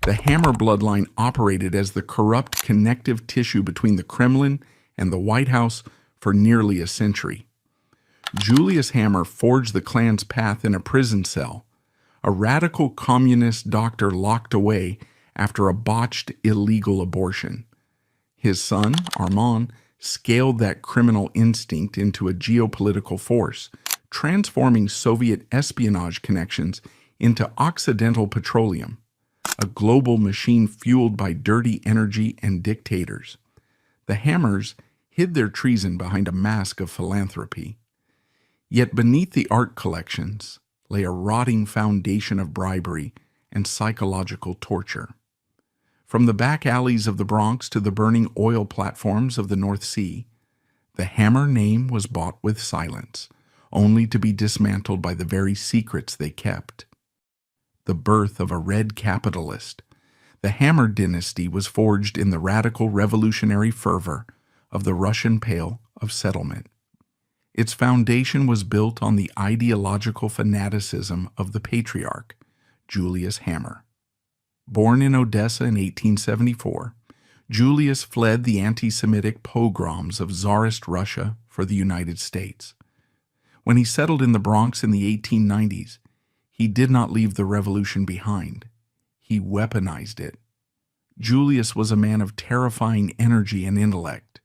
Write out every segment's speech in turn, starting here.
The Hammer bloodline operated as the corrupt connective tissue between the Kremlin and the White House for nearly a century. Julius Hammer forged the clan's path in a prison cell, a radical communist doctor locked away after a botched illegal abortion. His son, Armand, scaled that criminal instinct into a geopolitical force, transforming Soviet espionage connections into Occidental Petroleum, a global machine fueled by dirty energy and dictators. The Hammers hid their treason behind a mask of philanthropy. Yet beneath the art collections lay a rotting foundation of bribery and psychological torture. From the back alleys of the Bronx to the burning oil platforms of the North Sea, the Hammer name was bought with silence, only to be dismantled by the very secrets they kept. The birth of a red capitalist, the Hammer dynasty was forged in the radical revolutionary fervor of the Russian Pale of Settlement. Its foundation was built on the ideological fanaticism of the patriarch, Julius Hammer. Born in Odessa in 1874, Julius fled the anti-Semitic pogroms of Tsarist Russia for the United States. When he settled in the Bronx in the 1890s, he did not leave the revolution behind. He weaponized it. Julius was a man of terrifying energy and intellect.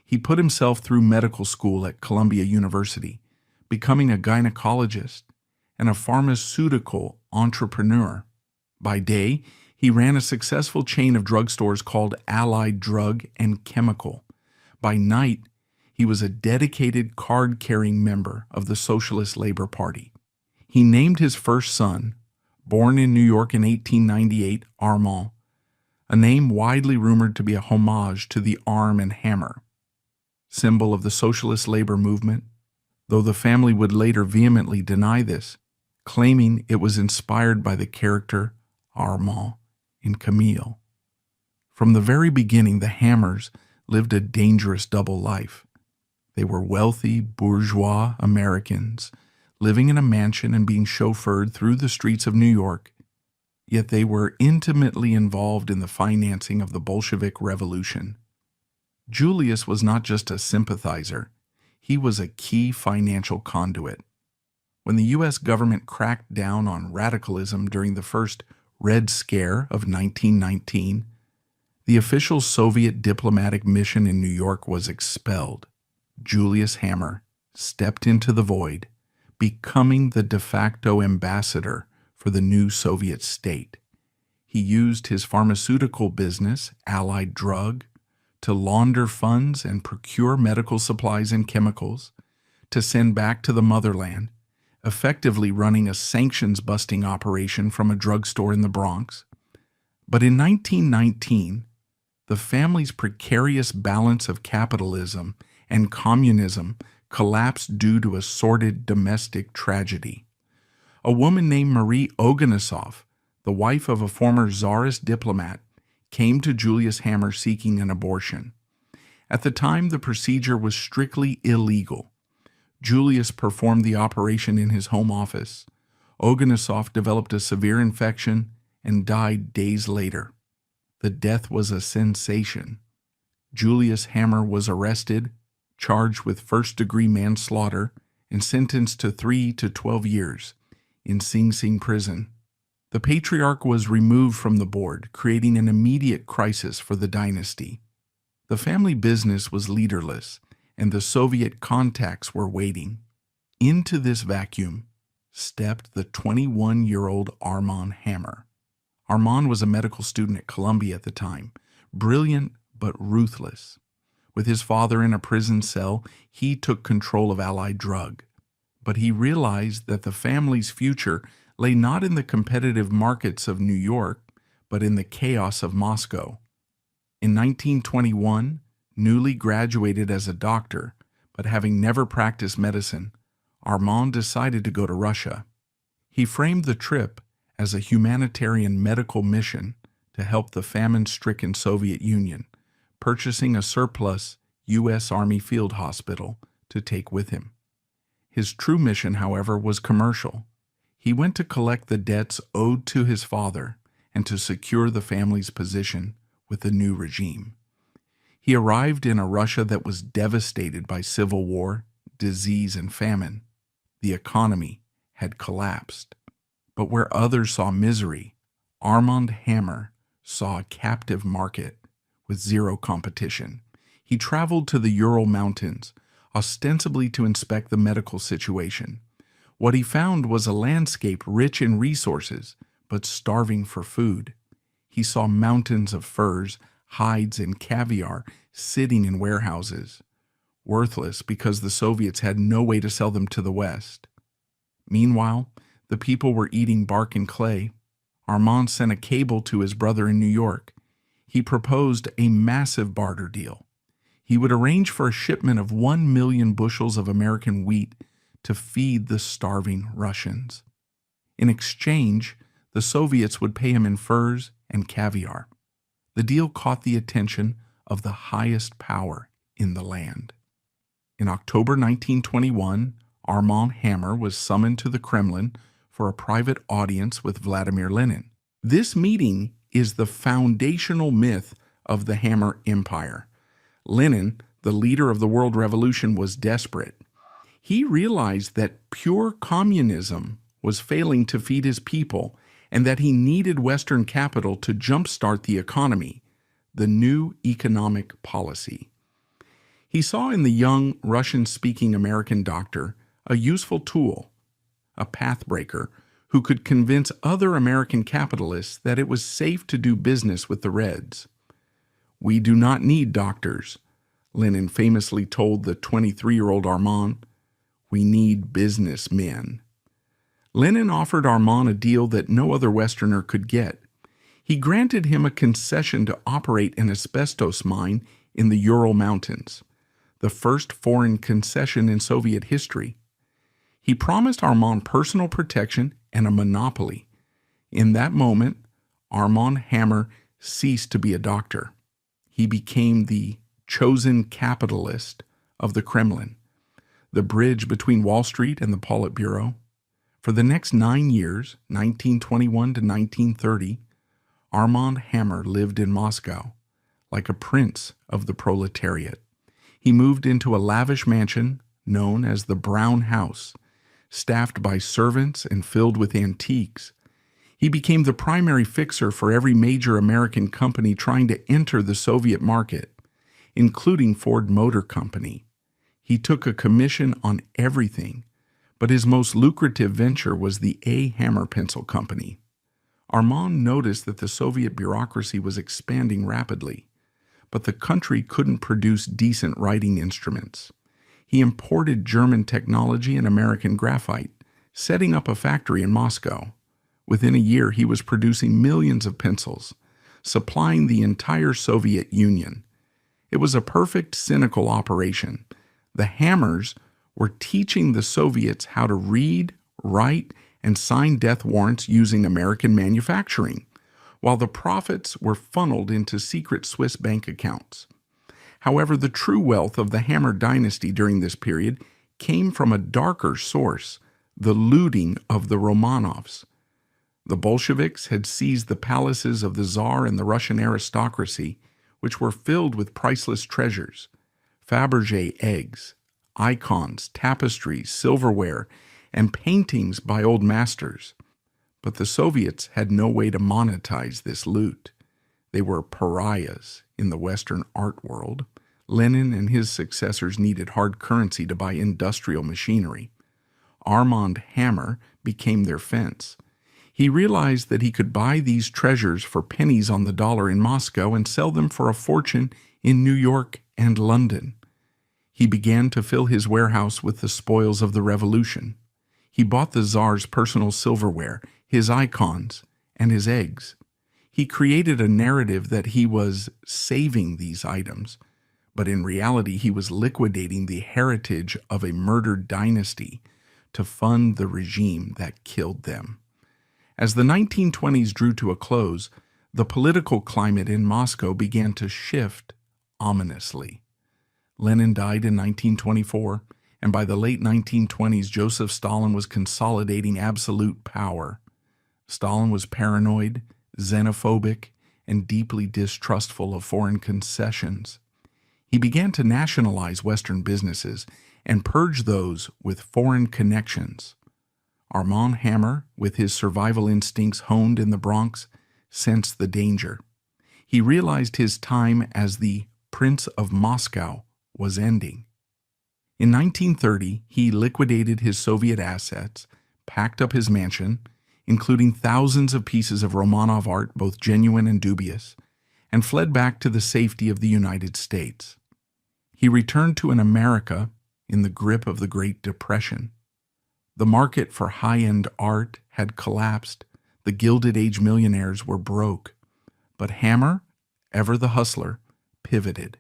He put himself through medical school at Columbia University, becoming a gynecologist and a pharmaceutical entrepreneur. By day, he ran a successful chain of drugstores called Allied Drug and Chemical. By night, he was a dedicated card-carrying member of the Socialist Labor Party. He named his first son, born in New York in 1898, Armand, a name widely rumored to be a homage to the arm and hammer, symbol of the socialist labor movement, though the family would later vehemently deny this, claiming it was inspired by the character Armand in Camille. From the very beginning, the Hammers lived a dangerous double life. They were wealthy, bourgeois Americans, living in a mansion and being chauffeured through the streets of New York, yet they were intimately involved in the financing of the Bolshevik Revolution. Julius was not just a sympathizer, he was a key financial conduit. When the U.S. government cracked down on radicalism during the first Red Scare of 1919, the official Soviet diplomatic mission in New York was expelled. Julius Hammer stepped into the void, becoming the de facto ambassador for the new Soviet state. He used his pharmaceutical business, Allied Drug, to launder funds and procure medical supplies and chemicals, to send back to the motherland, effectively running a sanctions-busting operation from a drugstore in the Bronx. But in 1919, the family's precarious balance of capitalism and communism collapsed due to a sordid domestic tragedy. A woman named Marie Oganesov, the wife of a former Tsarist diplomat, came to Julius Hammer seeking an abortion. At the time, the procedure was strictly illegal. Julius performed the operation in his home office. Oganesov developed a severe infection and died days later. The death was a sensation. Julius Hammer was arrested, charged with first-degree manslaughter, and sentenced to 3 to 12 years in Sing Sing prison. The patriarch was removed from the board, creating an immediate crisis for the dynasty. The family business was leaderless, and the Soviet contacts were waiting. Into this vacuum stepped the 21-year-old Armand Hammer. Armand was a medical student at Columbia at the time, brilliant but ruthless. With his father in a prison cell, he took control of Allied Drug. But he realized that the family's future lay not in the competitive markets of New York, but in the chaos of Moscow. In 1921, newly graduated as a doctor, but having never practiced medicine, Armand decided to go to Russia. He framed the trip as a humanitarian medical mission to help the famine-stricken Soviet Union, purchasing a surplus U.S. Army field hospital to take with him. His true mission, however, was commercial. He went to collect the debts owed to his father and to secure the family's position with the new regime. He arrived in a Russia that was devastated by civil war, disease, and famine. The economy had collapsed. But where others saw misery, Armand Hammer saw a captive market with zero competition. He traveled to the Ural Mountains, ostensibly to inspect the medical situation. What he found was a landscape rich in resources, but starving for food. He saw mountains of furs, hides, and caviar sitting in warehouses, worthless because the Soviets had no way to sell them to the West. Meanwhile, the people were eating bark and clay. Armand sent a cable to his brother in New York. He proposed a massive barter deal. He would arrange for a shipment of 1 million bushels of American wheat to feed the starving Russians. In exchange, the Soviets would pay him in furs and caviar. The deal caught the attention of the highest power in the land. In October 1921, Armand Hammer was summoned to the Kremlin for a private audience with Vladimir Lenin. This meeting is the foundational myth of the Hammer Empire. Lenin, the leader of the World Revolution, was desperate. He realized that pure communism was failing to feed his people and that he needed Western capital to jumpstart the economy, the new economic policy. He saw in the young Russian-speaking American doctor a useful tool, a pathbreaker who could convince other American capitalists that it was safe to do business with the Reds. "We do not need doctors," Lenin famously told the 23-year-old Armand. "We need businessmen." Lenin offered Armand a deal that no other Westerner could get. He granted him a concession to operate an asbestos mine in the Ural Mountains, the first foreign concession in Soviet history. He promised Armand personal protection and a monopoly. In that moment, Armand Hammer ceased to be a doctor. He became the chosen capitalist of the Kremlin, the bridge between Wall Street and the Politburo. For the next 9 years, 1921 to 1930, Armand Hammer lived in Moscow, like a prince of the proletariat. He moved into a lavish mansion known as the Brown House, staffed by servants and filled with antiques. He became the primary fixer for every major American company trying to enter the Soviet market, including Ford Motor Company. He took a commission on everything, but his most lucrative venture was the A. Hammer Pencil Company. Armand noticed that the Soviet bureaucracy was expanding rapidly, but the country couldn't produce decent writing instruments. He imported German technology and American graphite, setting up a factory in Moscow. Within a year, he was producing millions of pencils, supplying the entire Soviet Union. It was a perfect cynical operation. The Hammers were teaching the Soviets how to read, write, and sign death warrants using American manufacturing, while the profits were funneled into secret Swiss bank accounts. However, the true wealth of the Hammer dynasty during this period came from a darker source, the looting of the Romanovs. The Bolsheviks had seized the palaces of the Tsar and the Russian aristocracy, which were filled with priceless treasures: Fabergé eggs, icons, tapestries, silverware, and paintings by old masters. But the Soviets had no way to monetize this loot. They were pariahs in the Western art world. Lenin and his successors needed hard currency to buy industrial machinery. Armand Hammer became their fence. He realized that he could buy these treasures for pennies on the dollar in Moscow and sell them for a fortune in New York and London. He began to fill his warehouse with the spoils of the revolution. He bought the Tsar's personal silverware, his icons, and his eggs. He created a narrative that he was saving these items, but in reality he was liquidating the heritage of a murdered dynasty to fund the regime that killed them. As the 1920s drew to a close, the political climate in Moscow began to shift ominously. Lenin died in 1924, and by the late 1920s, Joseph Stalin was consolidating absolute power. Stalin was paranoid, xenophobic, and deeply distrustful of foreign concessions. He began to nationalize Western businesses and purge those with foreign connections. Armand Hammer, with his survival instincts honed in the Bronx, sensed the danger. He realized his time as the Prince of Moscow was ending. In 1930, he liquidated his Soviet assets, packed up his mansion, including thousands of pieces of Romanov art, both genuine and dubious, and fled back to the safety of the United States. He returned to an America in the grip of the Great Depression. The market for high-end art had collapsed. The Gilded Age millionaires were broke. But Hammer, ever the hustler, pivoted.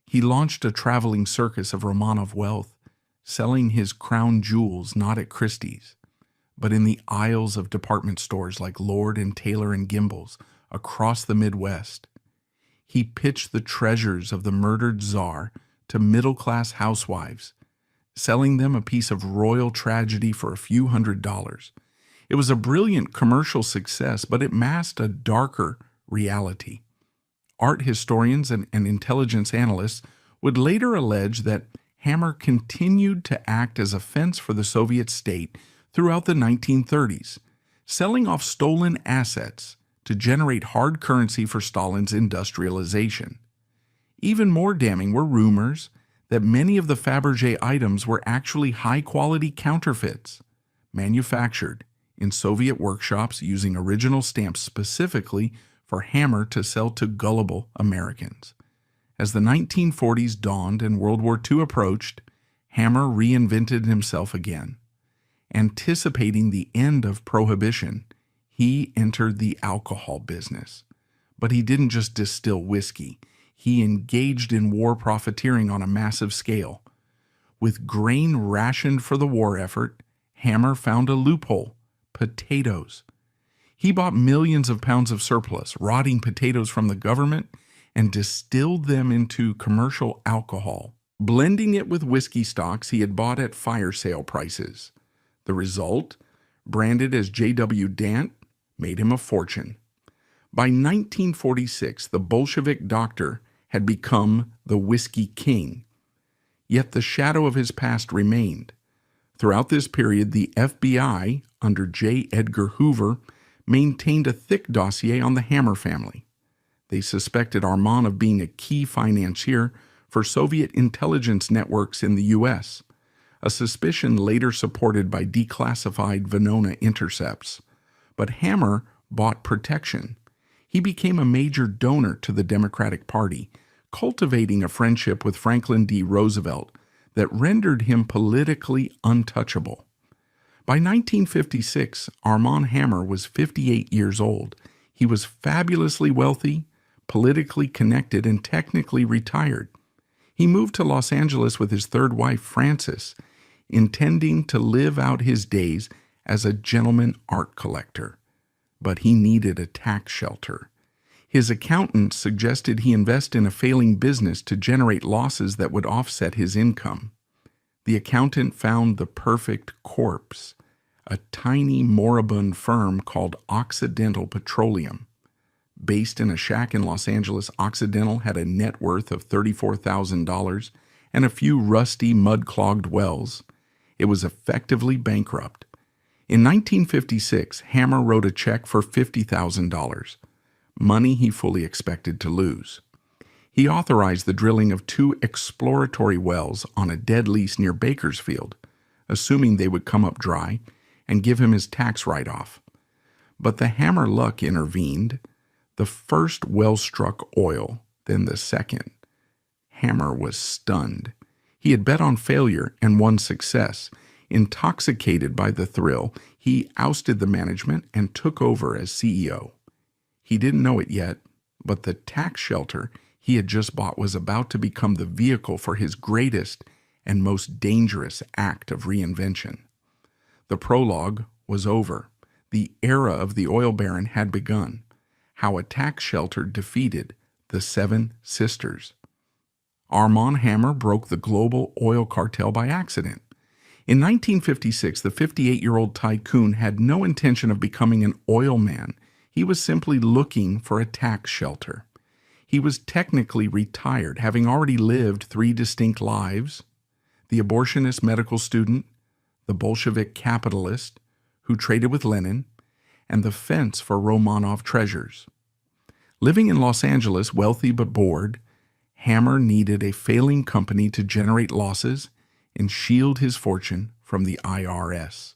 He launched a traveling circus of Romanov wealth, selling his crown jewels not at Christie's, but in the aisles of department stores like Lord and Taylor and Gimbel's across the Midwest. He pitched the treasures of the murdered czar to middle-class housewives, selling them a piece of royal tragedy for a few $100s. It was a brilliant commercial success, but it masked a darker reality. Art historians and intelligence analysts would later allege that Hammer continued to act as a fence for the Soviet state throughout the 1930s, selling off stolen assets to generate hard currency for Stalin's industrialization. Even more damning were rumors that many of the Fabergé items were actually high-quality counterfeits, manufactured in Soviet workshops using original stamps specifically for Hammer to sell to gullible Americans. As the 1940s dawned and World War II approached, Hammer reinvented himself again. Anticipating the end of Prohibition, he entered the alcohol business. But he didn't just distill whiskey. He engaged in war profiteering on a massive scale. With grain rationed for the war effort, Hammer found a loophole: potatoes. He bought millions of pounds of surplus, rotting potatoes from the government, and distilled them into commercial alcohol, blending it with whiskey stocks he had bought at fire sale prices. The result, branded as J.W. Dant, made him a fortune. By 1946, the Bolshevik doctor had become the whiskey king. Yet the shadow of his past remained. Throughout this period, the FBI, under J. Edgar Hoover, maintained a thick dossier on the Hammer family. They suspected Armand of being a key financier for Soviet intelligence networks in the U.S., a suspicion later supported by declassified Venona intercepts. But Hammer bought protection. He became a major donor to the Democratic Party, cultivating a friendship with Franklin D. Roosevelt that rendered him politically untouchable. By 1956, Armand Hammer was 58 years old. He was fabulously wealthy, politically connected, and technically retired. He moved to Los Angeles with his third wife, Frances, intending to live out his days as a gentleman art collector. But he needed a tax shelter. His accountant suggested he invest in a failing business to generate losses that would offset his income. The accountant found the perfect corpse, a tiny moribund firm called Occidental Petroleum. Based in a shack in Los Angeles, Occidental had a net worth of $34,000 and a few rusty, mud-clogged wells. It was effectively bankrupt. In 1956, Hammer wrote a check for $50,000, money he fully expected to lose. He authorized the drilling of 2 exploratory wells on a dead lease near Bakersfield, assuming they would come up dry and give him his tax write-off. But the Hammer luck intervened. The first well struck oil, then the second. Hammer was stunned. He had bet on failure and won success. Intoxicated by the thrill, he ousted the management and took over as CEO. He didn't know it yet, but the tax shelter he had just bought was about to become the vehicle for his greatest and most dangerous act of reinvention. The prologue was over. The era of the oil baron had begun. How a tax shelter defeated the 7 sisters. Armand Hammer broke the global oil cartel by accident. In 1956, the 58-year-old tycoon had no intention of becoming an oil man. He was simply looking for a tax shelter. He was technically retired, having already lived 3 distinct lives: the abortionist medical student, the Bolshevik capitalist who traded with Lenin, and the fence for Romanov treasures. Living in Los Angeles, wealthy but bored, Hammer needed a failing company to generate losses and shield his fortune from the IRS.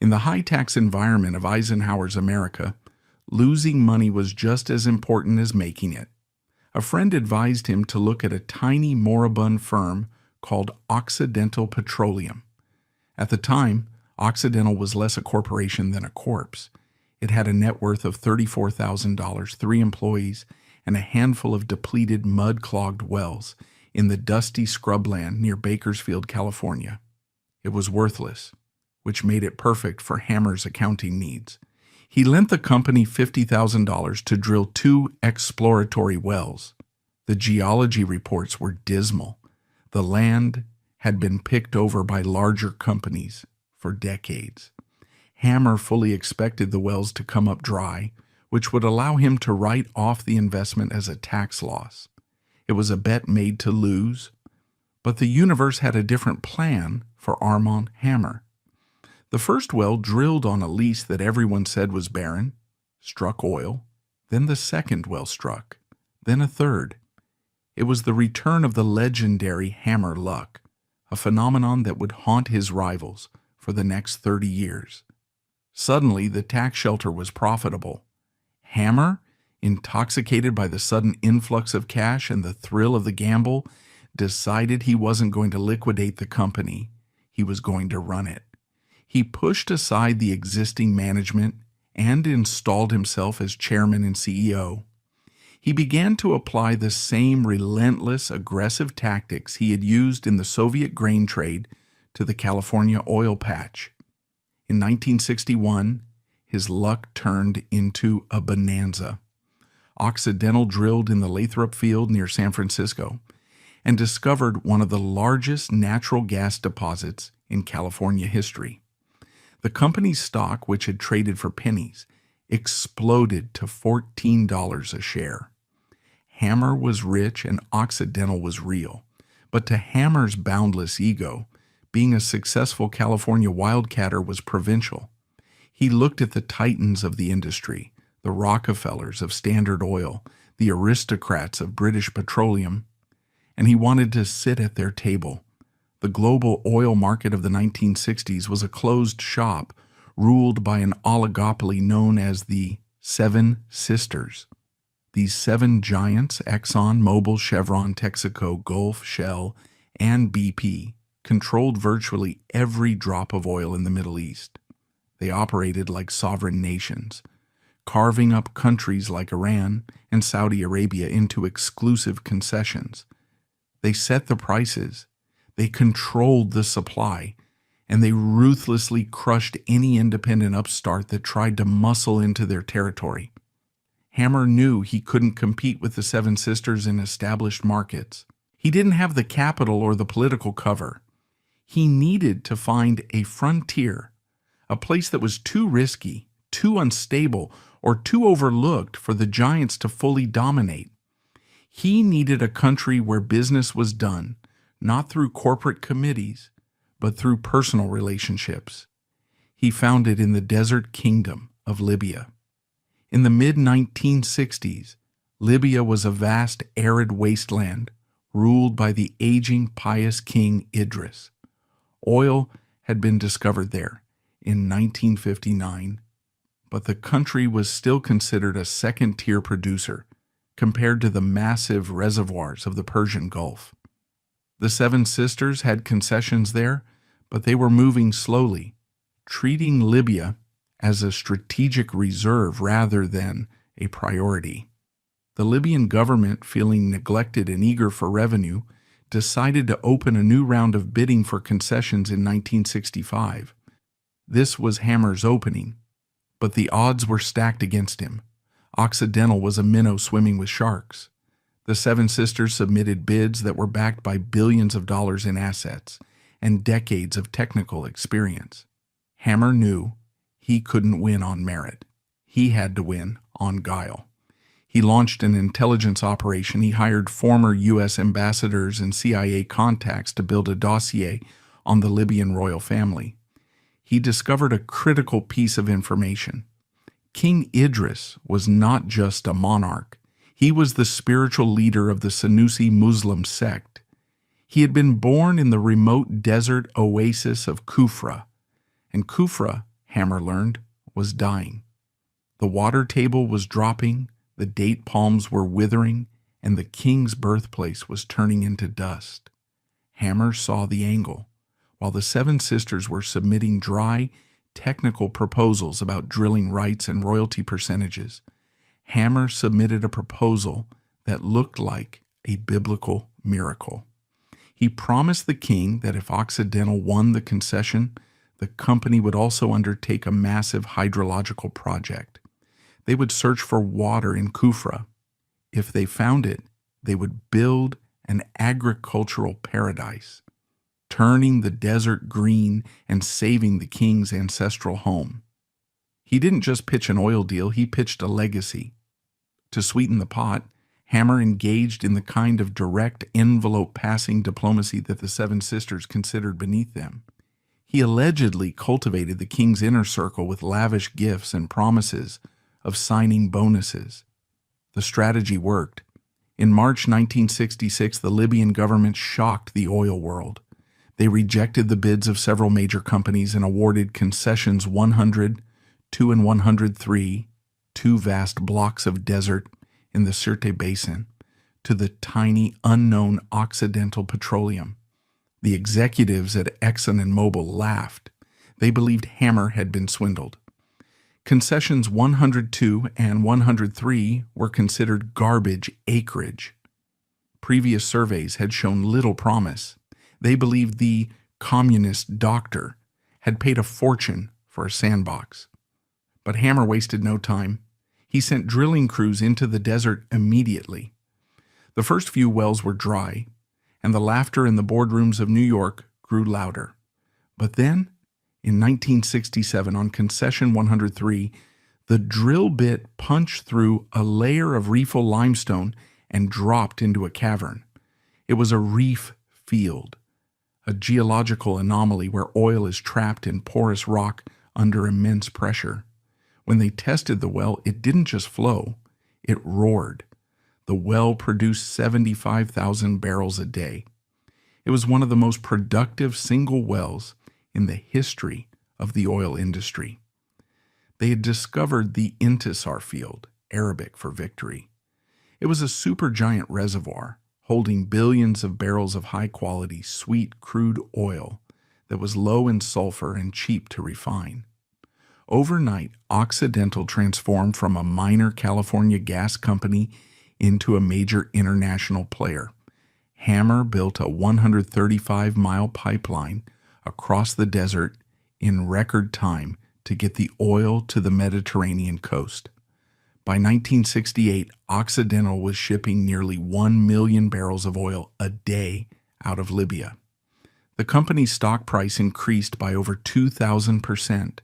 In the high-tax environment of Eisenhower's America, losing money was just as important as making it. A friend advised him to look at a tiny moribund firm called Occidental Petroleum. At the time, Occidental was less a corporation than a corpse. It had a net worth of $34,000, 3 employees, and a handful of depleted, mud-clogged wells in the dusty scrubland near Bakersfield, California. It was worthless, which made it perfect for Hammer's accounting needs. He lent the company $50,000 to drill 2 exploratory wells. The geology reports were dismal. The land had been picked over by larger companies for decades. Hammer fully expected the wells to come up dry, which would allow him to write off the investment as a tax loss. It was a bet made to lose, but the universe had a different plan for Armand Hammer. The first well, drilled on a lease that everyone said was barren, struck oil. Then the second well struck, then a third. It was the return of the legendary Hammer luck, a phenomenon that would haunt his rivals for the next 30 years. Suddenly, the tax shelter was profitable. Hammer, intoxicated by the sudden influx of cash and the thrill of the gamble, decided he wasn't going to liquidate the company. He was going to run it. He pushed aside the existing management and installed himself as chairman and CEO. He began to apply the same relentless, aggressive tactics he had used in the Soviet grain trade to the California oil patch. In 1961, his luck turned into a bonanza. Occidental drilled in the Lathrop Field near San Francisco and discovered one of the largest natural gas deposits in California history. The company's stock, which had traded for pennies, exploded to $14 a share. Hammer was rich and Occidental was real, but to Hammer's boundless ego, being a successful California wildcatter was provincial. He looked at the titans of the industry, the Rockefellers of Standard Oil, the aristocrats of British Petroleum, and he wanted to sit at their table. The global oil market of the 1960s was a closed shop ruled by an oligopoly known as the Seven Sisters. These 7 giants, Exxon, Mobil, Chevron, Texaco, Gulf, Shell, and BP, controlled virtually every drop of oil in the Middle East. They operated like sovereign nations, carving up countries like Iran and Saudi Arabia into exclusive concessions. They set the prices, they controlled the supply, and they ruthlessly crushed any independent upstart that tried to muscle into their territory. Hammer knew he couldn't compete with the Seven Sisters in established markets. He didn't have the capital or the political cover. He needed to find a frontier, a place that was too risky, too unstable, or too overlooked for the giants to fully dominate. He needed a country where business was done, not through corporate committees, but through personal relationships. He found it in the desert kingdom of Libya. In the mid-1960s, Libya was a vast arid wasteland ruled by the aging pious king Idris. Oil had been discovered there in 1959, but the country was still considered a second-tier producer compared to the massive reservoirs of the Persian Gulf. The Seven Sisters had concessions there, but they were moving slowly, treating Libya as a strategic reserve rather than a priority. The Libyan government, feeling neglected and eager for revenue, decided to open a new round of bidding for concessions in 1965. This was Hammer's opening, but the odds were stacked against him. Occidental was a minnow swimming with sharks. The Seven Sisters submitted bids that were backed by billions of dollars in assets and decades of technical experience. Hammer knew he couldn't win on merit. He had to win on guile. He launched an intelligence operation. He hired former U.S. ambassadors and CIA contacts to build a dossier on the Libyan royal family. He discovered a critical piece of information. King Idris was not just a monarch. He was the spiritual leader of the Sanusi Muslim sect. He had been born in the remote desert oasis of Kufra, and Kufra, Hammer learned, was dying. The water table was dropping, the date palms were withering, and the king's birthplace was turning into dust. Hammer saw the angle. While the seven sisters were submitting dry, technical proposals about drilling rights and royalty percentages, Hammer submitted a proposal that looked like a biblical miracle. He promised the king that if Occidental won the concession, the company would also undertake a massive hydrological project. They would search for water in Kufra. If they found it, they would build an agricultural paradise, turning the desert green and saving the king's ancestral home. He didn't just pitch an oil deal, he pitched a legacy. To sweeten the pot, Hammer engaged in the kind of direct envelope-passing diplomacy that the Seven Sisters considered beneath them. He allegedly cultivated the king's inner circle with lavish gifts and promises of signing bonuses. The strategy worked. In March 1966, the Libyan government shocked the oil world. They rejected the bids of several major companies and awarded concessions 100, 2 and 103, two vast blocks of desert in the Sirte Basin, to the tiny, unknown Occidental Petroleum. The executives at Exxon and Mobil laughed. They believed Hammer had been swindled. Concessions 102 and 103 were considered garbage acreage. Previous surveys had shown little promise. They believed the communist doctor had paid a fortune for a sandbox. But Hammer wasted no time. He sent drilling crews into the desert immediately. The first few wells were dry, and the laughter in the boardrooms of New York grew louder. But then, in 1967, on concession 103, the drill bit punched through a layer of reefal limestone and dropped into a cavern. It was a reef field, a geological anomaly where oil is trapped in porous rock under immense pressure. When they tested the well, it didn't just flow, it roared. The well produced 75,000 barrels a day. It was one of the most productive single wells in the history of the oil industry. They had discovered the Intisar field, Arabic for victory. It was a supergiant reservoir holding billions of barrels of high-quality, sweet crude oil that was low in sulfur and cheap to refine. Overnight, Occidental transformed from a minor California gas company into a major international player. Hammer built a 135-mile pipeline across the desert in record time to get the oil to the Mediterranean coast. By 1968, Occidental was shipping nearly 1 million barrels of oil a day out of Libya. The company's stock price increased by over 2,000%.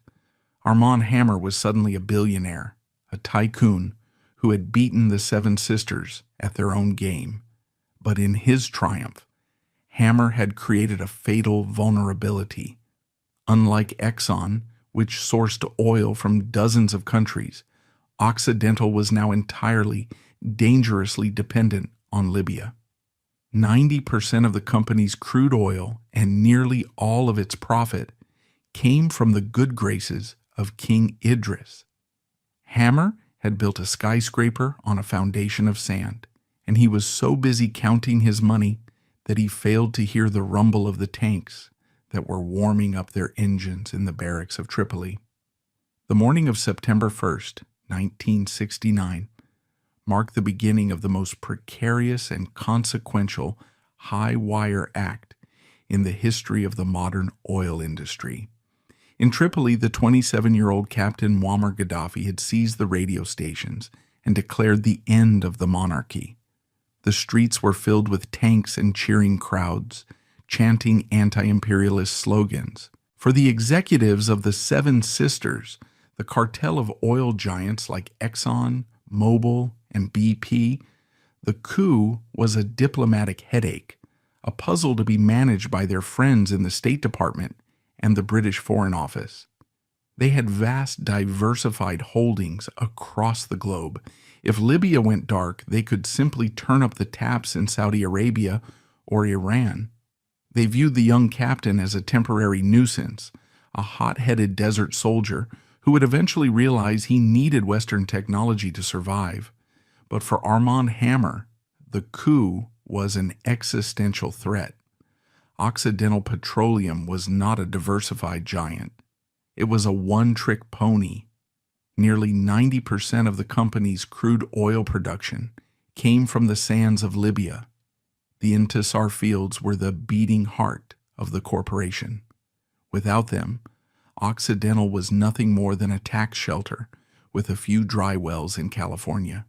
Armand Hammer was suddenly a billionaire, a tycoon who had beaten the Seven Sisters at their own game. But in his triumph, Hammer had created a fatal vulnerability. Unlike Exxon, which sourced oil from dozens of countries, Occidental was now entirely, dangerously dependent on Libya. 90% of the company's crude oil and nearly all of its profit came from the good graces of King Idris. Hammer had built a skyscraper on a foundation of sand, and he was so busy counting his money that he failed to hear the rumble of the tanks that were warming up their engines in the barracks of Tripoli. The morning of September 1st, 1969, marked the beginning of the most precarious and consequential high-wire act in the history of the modern oil industry. In Tripoli, the 27-year-old Captain Muammar Gaddafi had seized the radio stations and declared the end of the monarchy. The streets were filled with tanks and cheering crowds, chanting anti-imperialist slogans. For the executives of the Seven Sisters, The cartel of oil giants like Exxon, Mobil, and BP, the coup was a diplomatic headache, a puzzle to be managed by their friends in the State Department and the British Foreign Office. They had vast, diversified holdings across the globe. If Libya went dark, they could simply turn up the taps in Saudi Arabia or Iran. They viewed the young captain as a temporary nuisance, a hot-headed desert soldier who would eventually realize he needed Western technology to survive. But for Armand Hammer, the coup was an existential threat. Occidental Petroleum was not a diversified giant. It was a one-trick pony. Nearly 90% of the company's crude oil production came from the sands of Libya. The Intisar fields were the beating heart of the corporation. Without them, Occidental was nothing more than a tax shelter with a few dry wells in California.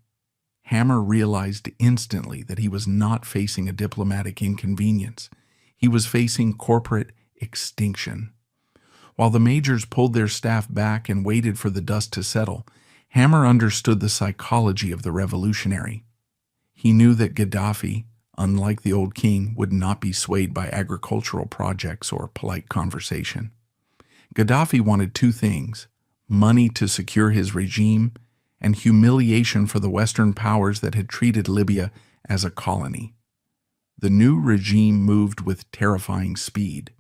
Hammer realized instantly that he was not facing a diplomatic inconvenience. He was facing corporate extinction. While the majors pulled their staff back and waited for the dust to settle, Hammer understood the psychology of the revolutionary. He knew that Gaddafi, unlike the old king, would not be swayed by agricultural projects or polite conversation. Gaddafi wanted two things: money to secure his regime and humiliation for the Western powers that had treated Libya as a colony. The new regime moved with terrifying speed.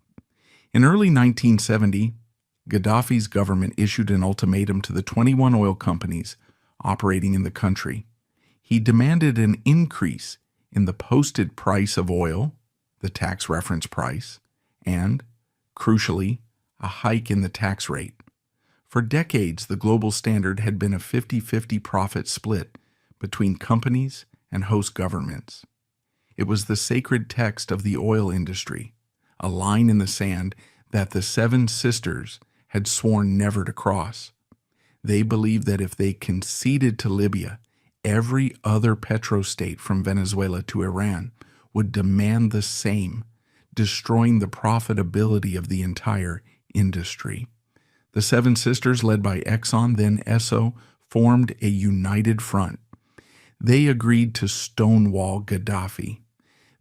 In early 1970, Gaddafi's government issued an ultimatum to the 21 oil companies operating in the country. He demanded an increase in the posted price of oil, the tax reference price, and, crucially, a hike in the tax rate. For decades, the global standard had been a 50-50 profit split between companies and host governments. It was the sacred text of the oil industry, a line in the sand that the Seven Sisters had sworn never to cross. They believed that if they conceded to Libya, every other petrostate from Venezuela to Iran would demand the same, destroying the profitability of the entire industry. The Seven Sisters, led by Exxon, then Esso, formed a united front. They agreed to stonewall Gaddafi.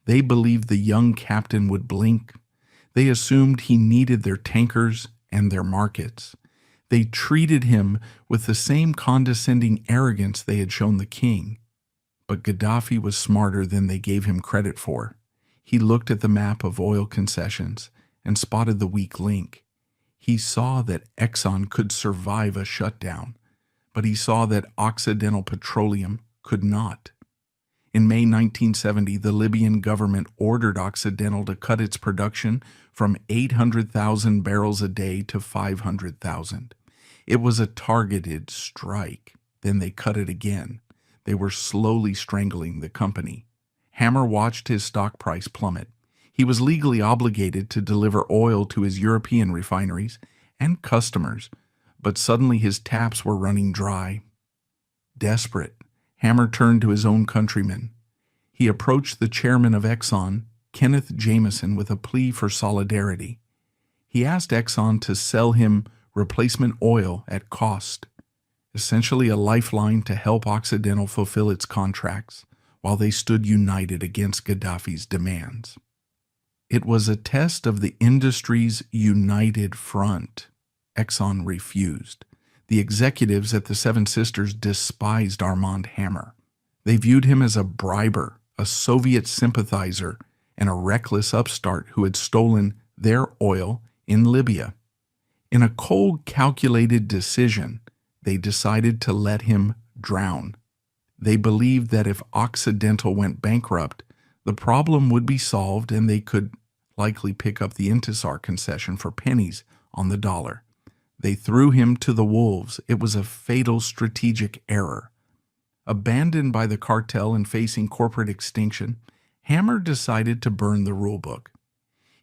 They believed the young captain would blink. They assumed he needed their tankers and their markets. They treated him with the same condescending arrogance they had shown the king. But Gaddafi was smarter than they gave him credit for. He looked at the map of oil concessions and spotted the weak link. He saw that Exxon could survive a shutdown, but he saw that Occidental Petroleum could not. In May 1970, the Libyan government ordered Occidental to cut its production from 800,000 barrels a day to 500,000. It was a targeted strike. Then they cut it again. They were slowly strangling the company. Hammer watched his stock price plummet. He was legally obligated to deliver oil to his European refineries and customers, but suddenly his taps were running dry. Desperate, Hammer turned to his own countrymen. He approached the chairman of Exxon, Kenneth Jameson, with a plea for solidarity. He asked Exxon to sell him replacement oil at cost, essentially a lifeline to help Occidental fulfill its contracts, while they stood united against Gaddafi's demands. It was a test of the industry's united front. Exxon refused. The executives at the Seven Sisters despised Armand Hammer. They viewed him as a briber, a Soviet sympathizer, and a reckless upstart who had stolen their oil in Libya. In a cold, calculated decision, they decided to let him drown. They believed that if Occidental went bankrupt, the problem would be solved and they could likely pick up the Intisar concession for pennies on the dollar. They threw him to the wolves. It was a fatal strategic error. Abandoned by the cartel and facing corporate extinction, Hammer decided to burn the rulebook.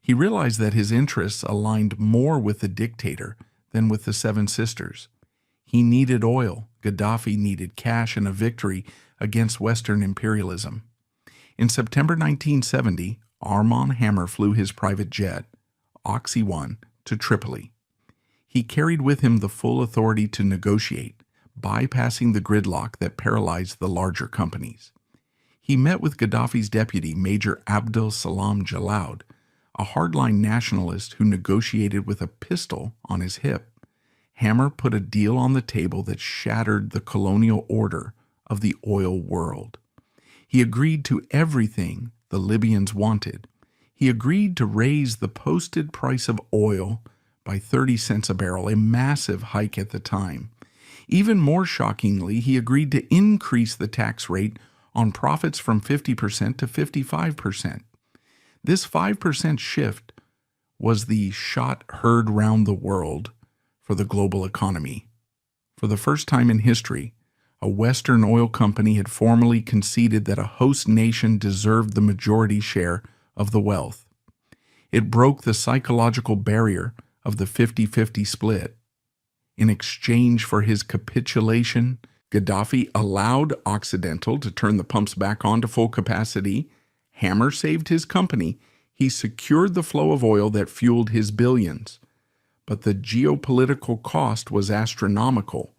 He realized that his interests aligned more with the dictator than with the Seven Sisters. He needed oil, Gaddafi needed cash, and a victory against Western imperialism. In September 1970, Armand Hammer flew his private jet, Oxy-1, to Tripoli. He He carried with him the full authority to negotiate, bypassing the gridlock that paralyzed the larger companies. He met with Gaddafi's deputy, Major Abdel Salam Jalaud, a hardline nationalist who negotiated with a pistol on his hip. Hammer put a deal on the table that shattered the colonial order of the oil world. He agreed to everything the Libyans wanted. He agreed to raise the posted price of oil by 30 cents a barrel, a massive hike at the time. Even more shockingly, he agreed to increase the tax rate on profits from 50% to 55%. This 5% shift was the shot heard round the world for the global economy. For the first time in history, a Western oil company had formally conceded that a host nation deserved the majority share of the wealth. It broke the psychological barrier of the 50-50 split. In exchange for his capitulation, Gaddafi allowed Occidental to turn the pumps back on to full capacity. Hammer saved his company. He secured the flow of oil that fueled his billions. But the geopolitical cost was astronomical.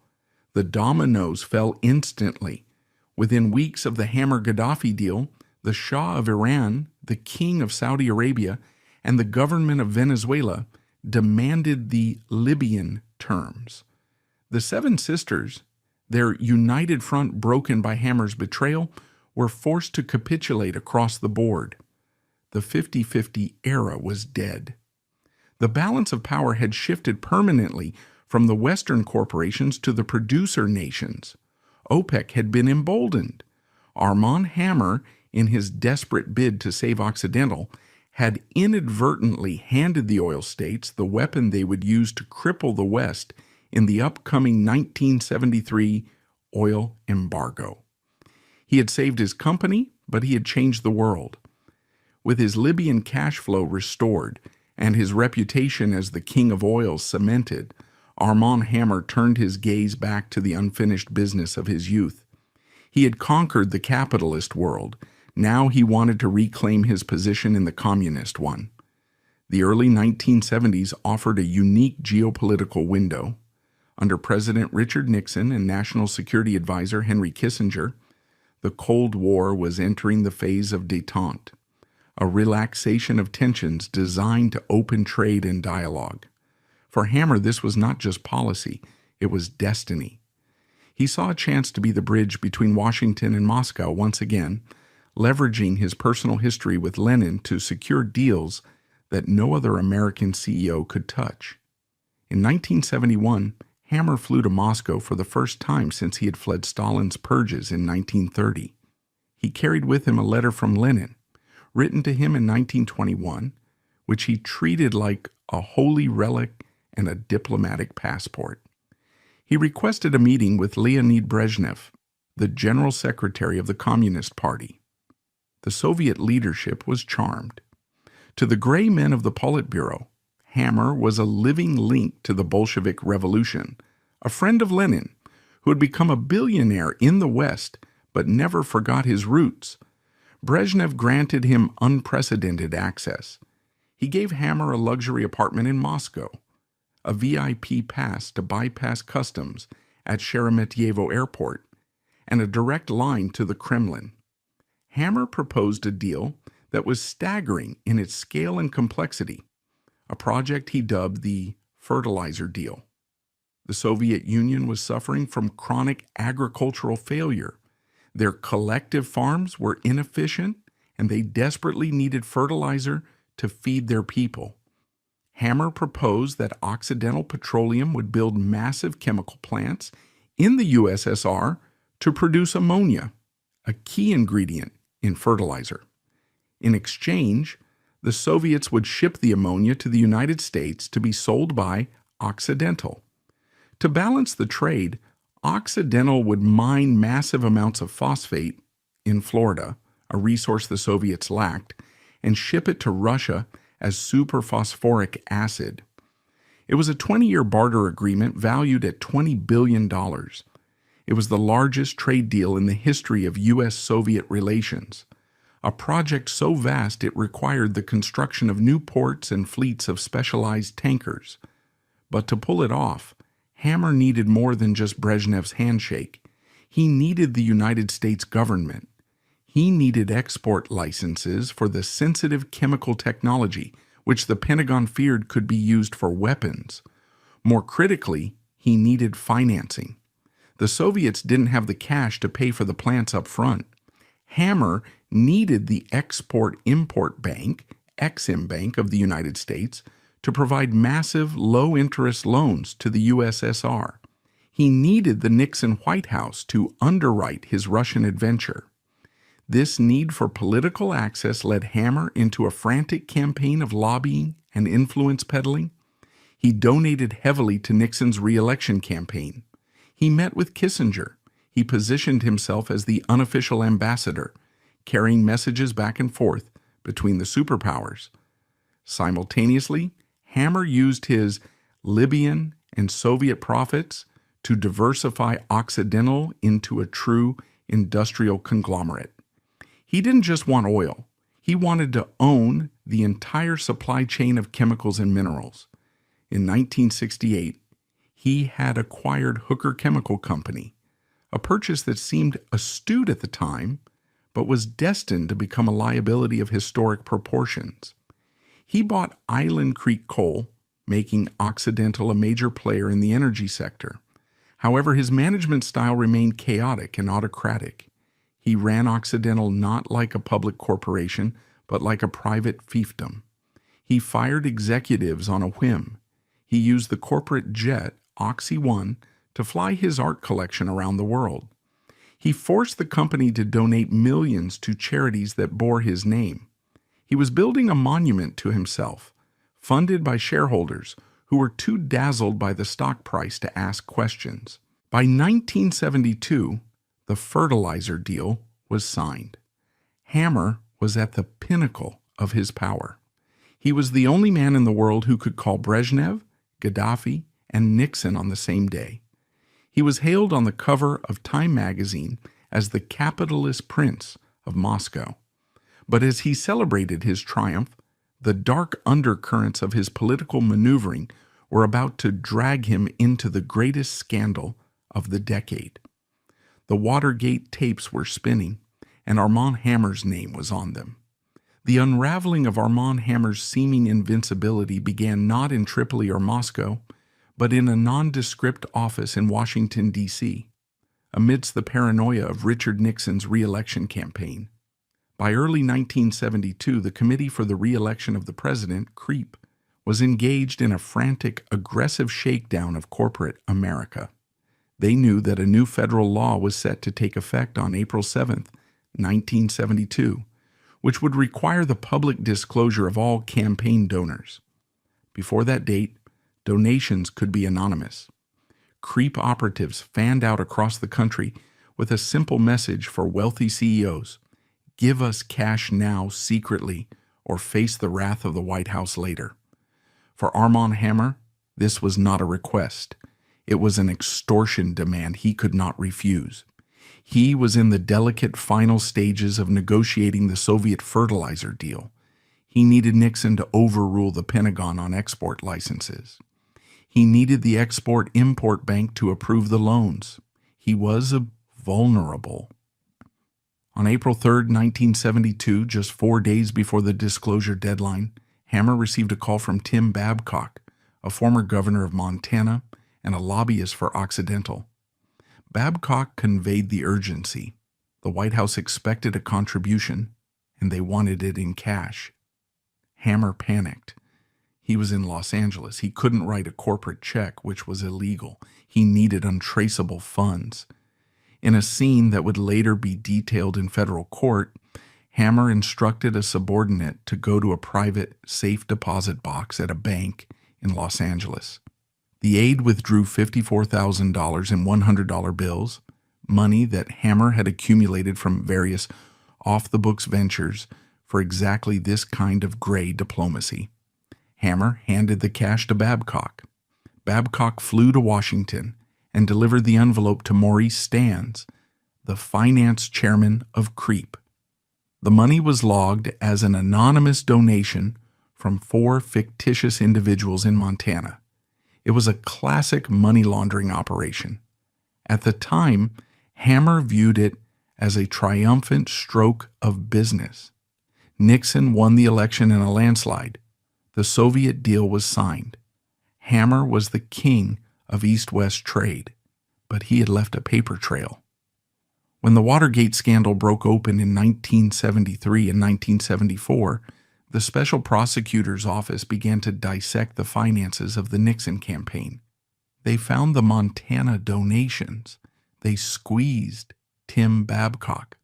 The dominoes fell instantly. Within weeks of the Hammer-Gaddafi deal, the Shah of Iran, the King of Saudi Arabia, and the government of Venezuela demanded the Libyan terms. The Seven Sisters, their united front broken by Hammer's betrayal, were forced to capitulate across the board. The 50-50 era was dead. The balance of power had shifted permanently from the Western corporations to the producer nations. OPEC had been emboldened. Armand Hammer, in his desperate bid to save Occidental, had inadvertently handed the oil states the weapon they would use to cripple the West in the upcoming 1973 oil embargo. He had saved his company, but he had changed the world. With his Libyan cash flow restored and his reputation as the king of oil cemented, Armand Hammer turned his gaze back to the unfinished business of his youth. He had conquered the capitalist world. Now he wanted to reclaim his position in the communist one. The early 1970s offered a unique geopolitical window. Under President Richard Nixon and National Security Advisor Henry Kissinger, the Cold War was entering the phase of détente, a relaxation of tensions designed to open trade and dialogue. For Hammer, this was not just policy, it was destiny. He saw a chance to be the bridge between Washington and Moscow once again, leveraging his personal history with Lenin to secure deals that no other American CEO could touch. In 1971, Hammer flew to Moscow for the first time since he had fled Stalin's purges in 1930. He carried with him a letter from Lenin, written to him in 1921, which he treated like a holy relic and a diplomatic passport. He requested a meeting with Leonid Brezhnev, the General Secretary of the Communist Party. The Soviet leadership was charmed. To the gray men of the Politburo, Hammer was a living link to the Bolshevik Revolution, a friend of Lenin, who had become a billionaire in the West but never forgot his roots. Brezhnev granted him unprecedented access. He gave Hammer a luxury apartment in Moscow, a VIP pass to bypass customs at Sheremetyevo Airport, and a direct line to the Kremlin. Hammer proposed a deal that was staggering in its scale and complexity, a project he dubbed the fertilizer deal. The Soviet Union was suffering from chronic agricultural failure. Their collective farms were inefficient, and they desperately needed fertilizer to feed their people. Hammer proposed that Occidental Petroleum would build massive chemical plants in the USSR to produce ammonia, a key ingredient in fertilizer. In exchange, the Soviets would ship the ammonia to the United States to be sold by Occidental. To balance the trade, Occidental would mine massive amounts of phosphate in Florida, a resource the Soviets lacked, and ship it to Russia as superphosphoric acid. It was a 20-year barter agreement valued at $20 billion. It was the largest trade deal in the history of U.S.-Soviet relations, a project so vast it required the construction of new ports and fleets of specialized tankers. But to pull it off, Hammer needed more than just Brezhnev's handshake. He needed the United States government. He needed export licenses for the sensitive chemical technology, which the Pentagon feared could be used for weapons. More critically, he needed financing. The Soviets didn't have the cash to pay for the plants up front. Hammer needed the Export-Import Bank, Exim Bank of the United States, to provide massive, low-interest loans to the USSR. He needed the Nixon White House to underwrite his Russian adventure. This need for political access led Hammer into a frantic campaign of lobbying and influence peddling. He donated heavily to Nixon's re-election campaign. He met with Kissinger. He positioned himself as the unofficial ambassador, carrying messages back and forth between the superpowers. Simultaneously, Hammer used his Libyan and Soviet profits to diversify Occidental into a true industrial conglomerate. He didn't just want oil. He wanted to own the entire supply chain of chemicals and minerals. In 1968, he had acquired Hooker Chemical Company, a purchase that seemed astute at the time, but was destined to become a liability of historic proportions. He bought Island Creek Coal, making Occidental a major player in the energy sector. However, his management style remained chaotic and autocratic. He ran Occidental not like a public corporation, but like a private fiefdom. He fired executives on a whim. He used the corporate jet, Oxy 1, to fly his art collection around the world. He forced the company to donate millions to charities that bore his name. He was building a monument to himself, funded by shareholders who were too dazzled by the stock price to ask questions. By 1972, the fertilizer deal was signed. Hammer was at the pinnacle of his power. He was the only man in the world who could call Brezhnev, Gaddafi, and Nixon on the same day. He was hailed on the cover of Time magazine as the capitalist prince of Moscow. But as he celebrated his triumph, the dark undercurrents of his political maneuvering were about to drag him into the greatest scandal of the decade. The Watergate tapes were spinning, and Armand Hammer's name was on them. The unraveling of Armand Hammer's seeming invincibility began not in Tripoli or Moscow, but in a nondescript office in Washington, D.C., amidst the paranoia of Richard Nixon's re-election campaign. By early 1972, the Committee for the Re-election of the President, CREEP, was engaged in a frantic, aggressive shakedown of corporate America. They knew that a new federal law was set to take effect on April 7, 1972, which would require the public disclosure of all campaign donors. Before that date, donations could be anonymous. CREEP operatives fanned out across the country with a simple message for wealthy CEOs: give us cash now secretly or face the wrath of the White House later. For Armand Hammer, this was not a request. It was an extortion demand he could not refuse. He was in the delicate final stages of negotiating the Soviet fertilizer deal. He needed Nixon to overrule the Pentagon on export licenses. He needed the Export-Import Bank to approve the loans. He was vulnerable. On April 3, 1972, just 4 days before the disclosure deadline, Hammer received a call from Tim Babcock, a former governor of Montana and a lobbyist for Occidental. Babcock conveyed the urgency. The White House expected a contribution, and they wanted it in cash. Hammer panicked. He was in Los Angeles. He couldn't write a corporate check, which was illegal. He needed untraceable funds. In a scene that would later be detailed in federal court, Hammer instructed a subordinate to go to a private safe deposit box at a bank in Los Angeles. The aide withdrew $54,000 in $100 bills, money that Hammer had accumulated from various off-the-books ventures for exactly this kind of gray diplomacy. Hammer handed the cash to Babcock. Babcock flew to Washington and delivered the envelope to Maurice Stans, the finance chairman of CREEP. The money was logged as an anonymous donation from 4 fictitious individuals in Montana. It was a classic money laundering operation. At the time, Hammer viewed it as a triumphant stroke of business. Nixon won the election in a landslide. The Soviet deal was signed. Hammer was the king of East-West trade, but he had left a paper trail. When the Watergate scandal broke open in 1973 and 1974, the Special Prosecutor's Office began to dissect the finances of the Nixon campaign. They found the Montana donations. They squeezed Tim Babcock.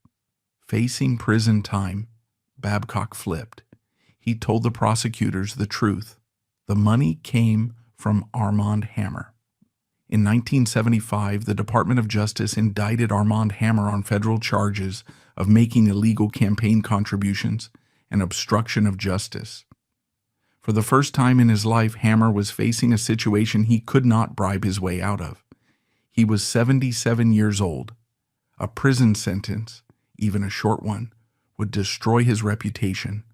Facing prison time, Babcock flipped. He told the prosecutors the truth. The money came from Armand Hammer. In 1975, the Department of Justice indicted Armand Hammer on federal charges of making illegal campaign contributions and obstruction of justice. For the first time in his life, Hammer was facing a situation he could not bribe his way out of. He was 77 years old. A prison sentence, even a short one, would destroy his reputation,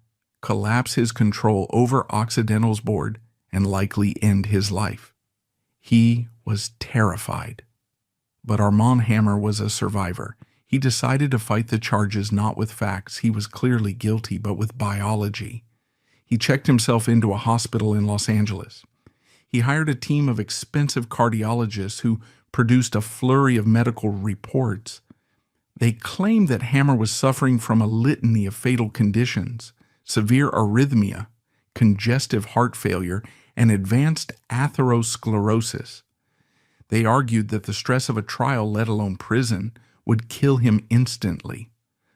collapse his control over Occidental's board, and likely end his life. He was terrified. But Armand Hammer was a survivor. He decided to fight the charges not with facts. He was clearly guilty, but with biology. He checked himself into a hospital in Los Angeles. He hired a team of expensive cardiologists who produced a flurry of medical reports. They claimed that Hammer was suffering from a litany of fatal conditions: severe arrhythmia, congestive heart failure, and advanced atherosclerosis. They argued that the stress of a trial, let alone prison, would kill him instantly.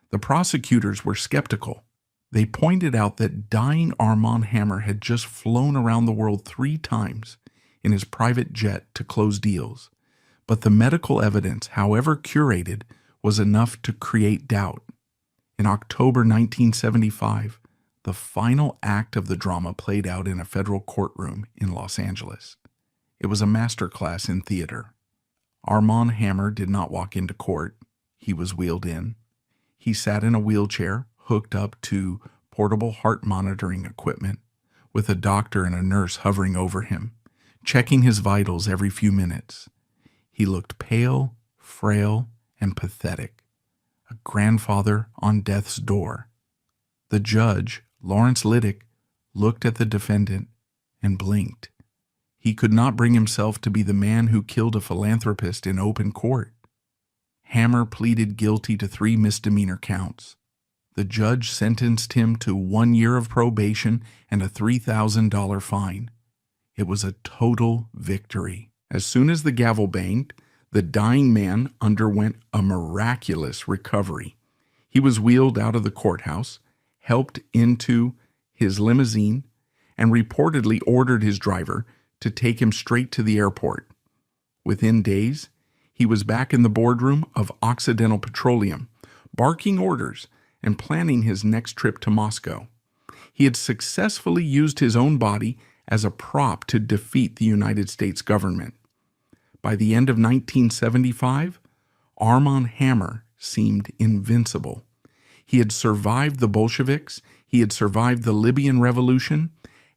The prosecutors were skeptical. They pointed out that dying Armand Hammer had just flown around the world 3 times in his private jet to close deals. But the medical evidence, however curated, was enough to create doubt. In October 1975, the final act of the drama played out in a federal courtroom in Los Angeles. It was a masterclass in theater. Armand Hammer did not walk into court. He was wheeled in. He sat in a wheelchair, hooked up to portable heart monitoring equipment, with a doctor and a nurse hovering over him, checking his vitals every few minutes. He looked pale, frail, and pathetic, a grandfather on death's door. The judge, Lawrence Liddick, looked at the defendant and blinked. He could not bring himself to be the man who killed a philanthropist in open court. Hammer pleaded guilty to 3 misdemeanor counts. The judge sentenced him to 1 year of probation and a $3,000 fine. It was a total victory. As soon as the gavel banged, the dying man underwent a miraculous recovery. He was wheeled out of the courthouse, helped into his limousine, and reportedly ordered his driver to take him straight to the airport. Within days, he was back in the boardroom of Occidental Petroleum, barking orders and planning his next trip to Moscow. He had successfully used his own body as a prop to defeat the United States government. By the end of 1975, Armand Hammer seemed invincible. He had survived the Bolsheviks, he had survived the Libyan Revolution,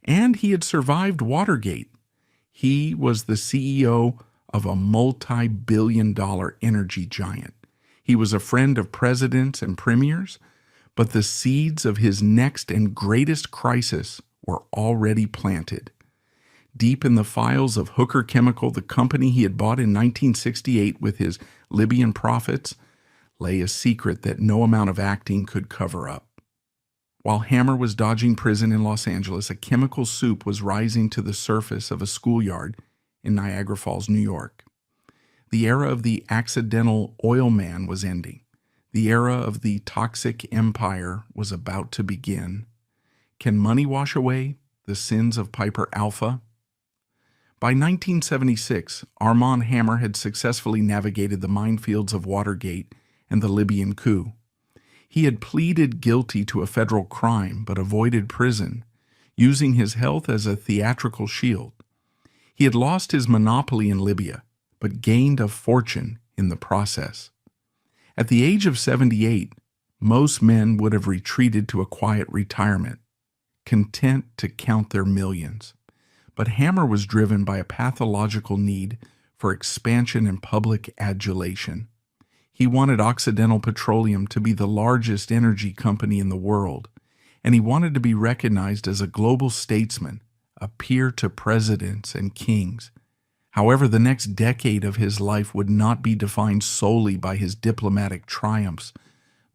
and he had survived Watergate. He was the CEO of a multi-billion-dollar energy giant. He was a friend of presidents and premiers, but the seeds of his next and greatest crisis were already planted. Deep in the files of Hooker Chemical, the company he had bought in 1968 with his Libyan profits, lay a secret that no amount of acting could cover up. While Hammer was dodging prison in Los Angeles, a chemical soup was rising to the surface of a schoolyard in Niagara Falls, New York. The era of the accidental oil man was ending. The era of the toxic empire was about to begin. Can money wash away the sins of Piper Alpha? By 1976, Armand Hammer had successfully navigated the minefields of Watergate and the Libyan coup. He had pleaded guilty to a federal crime but avoided prison, using his health as a theatrical shield. He had lost his monopoly in Libya, but gained a fortune in the process. At the age of 78, most men would have retreated to a quiet retirement, content to count their millions. But Hammer was driven by a pathological need for expansion and public adulation. He wanted Occidental Petroleum to be the largest energy company in the world, and he wanted to be recognized as a global statesman, a peer to presidents and kings. However, the next decade of his life would not be defined solely by his diplomatic triumphs,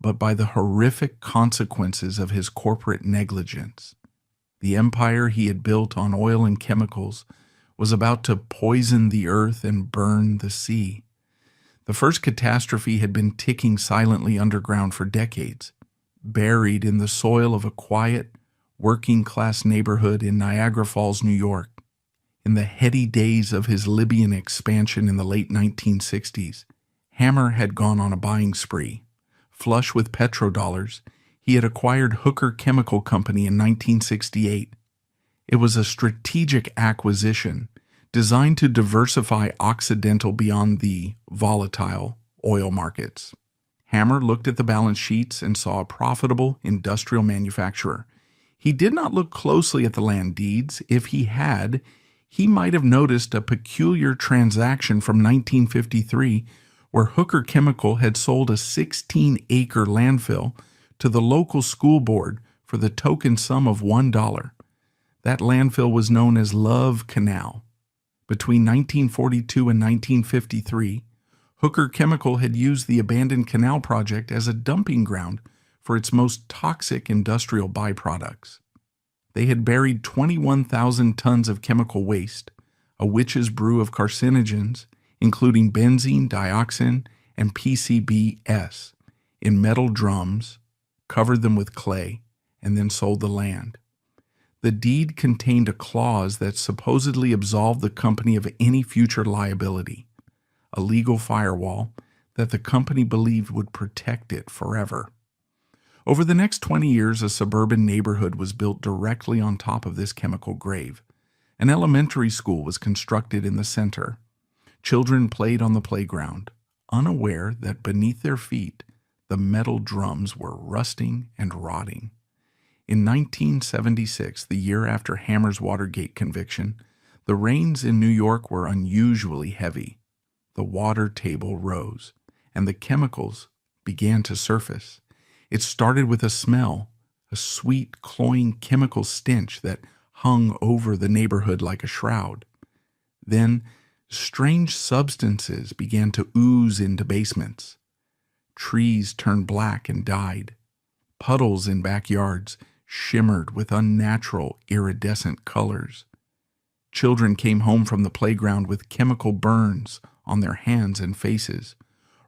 but by the horrific consequences of his corporate negligence. The empire he had built on oil and chemicals was about to poison the earth and burn the sea. The first catastrophe had been ticking silently underground for decades, buried in the soil of a quiet, working-class neighborhood in Niagara Falls, New York. In the heady days of his Libyan expansion in the late 1960s, Hammer had gone on a buying spree. Flush with petrodollars, he had acquired Hooker Chemical Company in 1968. It was a strategic acquisition designed to diversify Occidental beyond the volatile oil markets. Hammer looked at the balance sheets and saw a profitable industrial manufacturer. He did not look closely at the land deeds. If he had, he might have noticed a peculiar transaction from 1953 where Hooker Chemical had sold a 16-acre landfill to the local school board for the token sum of $1. That landfill was known as Love Canal. Between 1942 and 1953, Hooker Chemical had used the abandoned canal project as a dumping ground for its most toxic industrial byproducts. They had buried 21,000 tons of chemical waste, a witch's brew of carcinogens, including benzene, dioxin, and PCBs, in metal drums, covered them with clay, and then sold the land. The deed contained a clause that supposedly absolved the company of any future liability, a legal firewall that the company believed would protect it forever. Over the next 20 years, a suburban neighborhood was built directly on top of this chemical grave. An elementary school was constructed in the center. Children played on the playground, unaware that beneath their feet, the metal drums were rusting and rotting. In 1976, the year after Hammer's Watergate conviction, the rains in New York were unusually heavy. The water table rose, and the chemicals began to surface. It started with a smell, a sweet, cloying chemical stench that hung over the neighborhood like a shroud. Then, strange substances began to ooze into basements. Trees turned black and died. Puddles in backyards shimmered with unnatural, iridescent colors. Children came home from the playground with chemical burns on their hands and faces.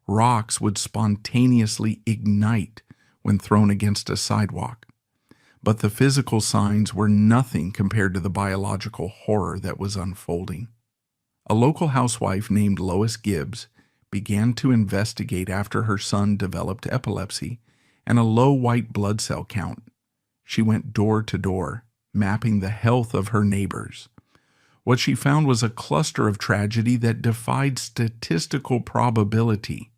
Rocks would spontaneously ignite when thrown against a sidewalk. But the physical signs were nothing compared to the biological horror that was unfolding. A local housewife named Lois Gibbs began to investigate after her son developed epilepsy and a low white blood cell count. She went door to door, mapping the health of her neighbors. What she found was a cluster of tragedy that defied statistical probability.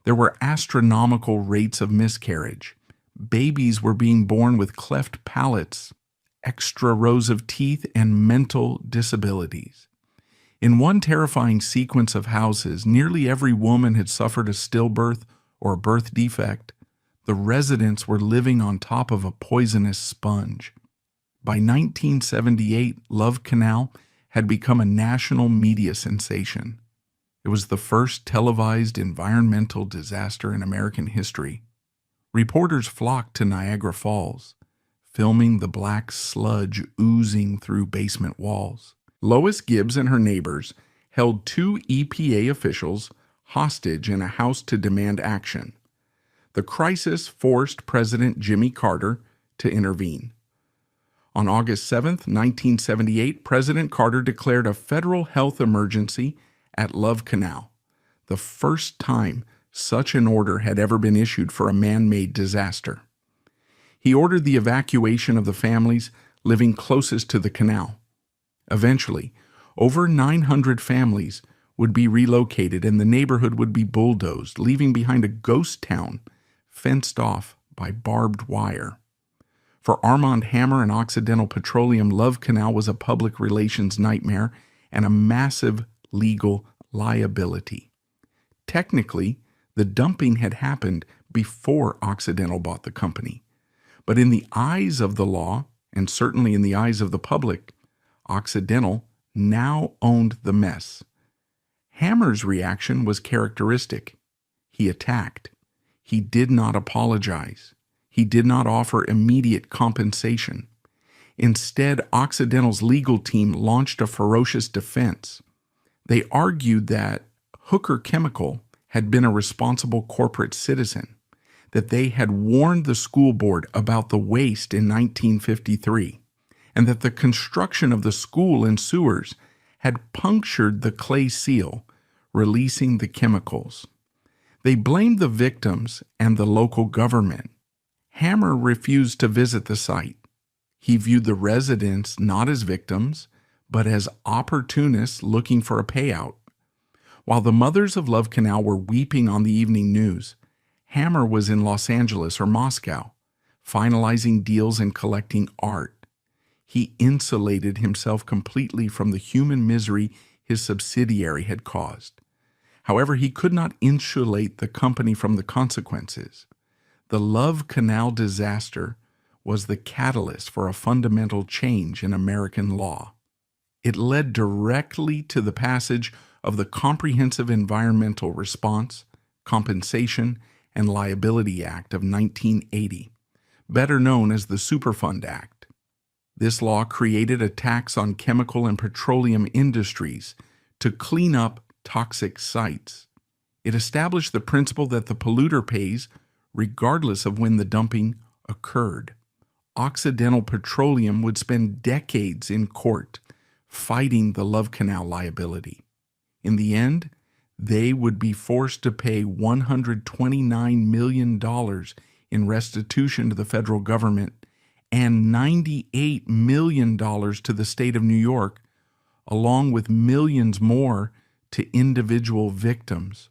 There were astronomical rates of miscarriage. Babies were being born with cleft palates, extra rows of teeth, and mental disabilities. In one terrifying sequence of houses, nearly every woman had suffered a stillbirth or a birth defect. The residents were living on top of a poisonous sponge. By 1978, Love Canal had become a national media sensation. It was the first televised environmental disaster in American history. Reporters flocked to Niagara Falls, filming the black sludge oozing through basement walls. Lois Gibbs and her neighbors held 2 EPA officials hostage in a house to demand action. The crisis forced President Jimmy Carter to intervene. On August 7, 1978, President Carter declared a federal health emergency at Love Canal, the first time such an order had ever been issued for a man-made disaster. He ordered the evacuation of the families living closest to the canal. Eventually, over 900 families would be relocated and the neighborhood would be bulldozed, leaving behind a ghost town fenced off by barbed wire. For Armand Hammer and Occidental Petroleum, Love Canal was a public relations nightmare and a massive legal liability. Technically, the dumping had happened before Occidental bought the company. But in the eyes of the law, and certainly in the eyes of the public, Occidental now owned the mess. Hammer's reaction was characteristic. He attacked. He did not apologize. He did not offer immediate compensation. Instead, Occidental's legal team launched a ferocious defense. They argued that Hooker Chemical had been a responsible corporate citizen, that they had warned the school board about the waste in 1953, and that the construction of the school and sewers had punctured the clay seal, releasing the chemicals. They blamed the victims and the local government. Hammer refused to visit the site. He viewed the residents not as victims, but as opportunists looking for a payout. While the mothers of Love Canal were weeping on the evening news, Hammer was in Los Angeles or Moscow, finalizing deals and collecting art. He insulated himself completely from the human misery his subsidiary had caused. However, he could not insulate the company from the consequences. The Love Canal disaster was the catalyst for a fundamental change in American law. It led directly to the passage of the Comprehensive Environmental Response, Compensation, and Liability Act of 1980, better known as the Superfund Act. This law created a tax on chemical and petroleum industries to clean up toxic sites. It established the principle that the polluter pays regardless of when the dumping occurred. Occidental Petroleum would spend decades in court fighting the Love Canal liability. In the end, they would be forced to pay $129 million in restitution to the federal government and $98 million to the state of New York, along with millions more to individual victims.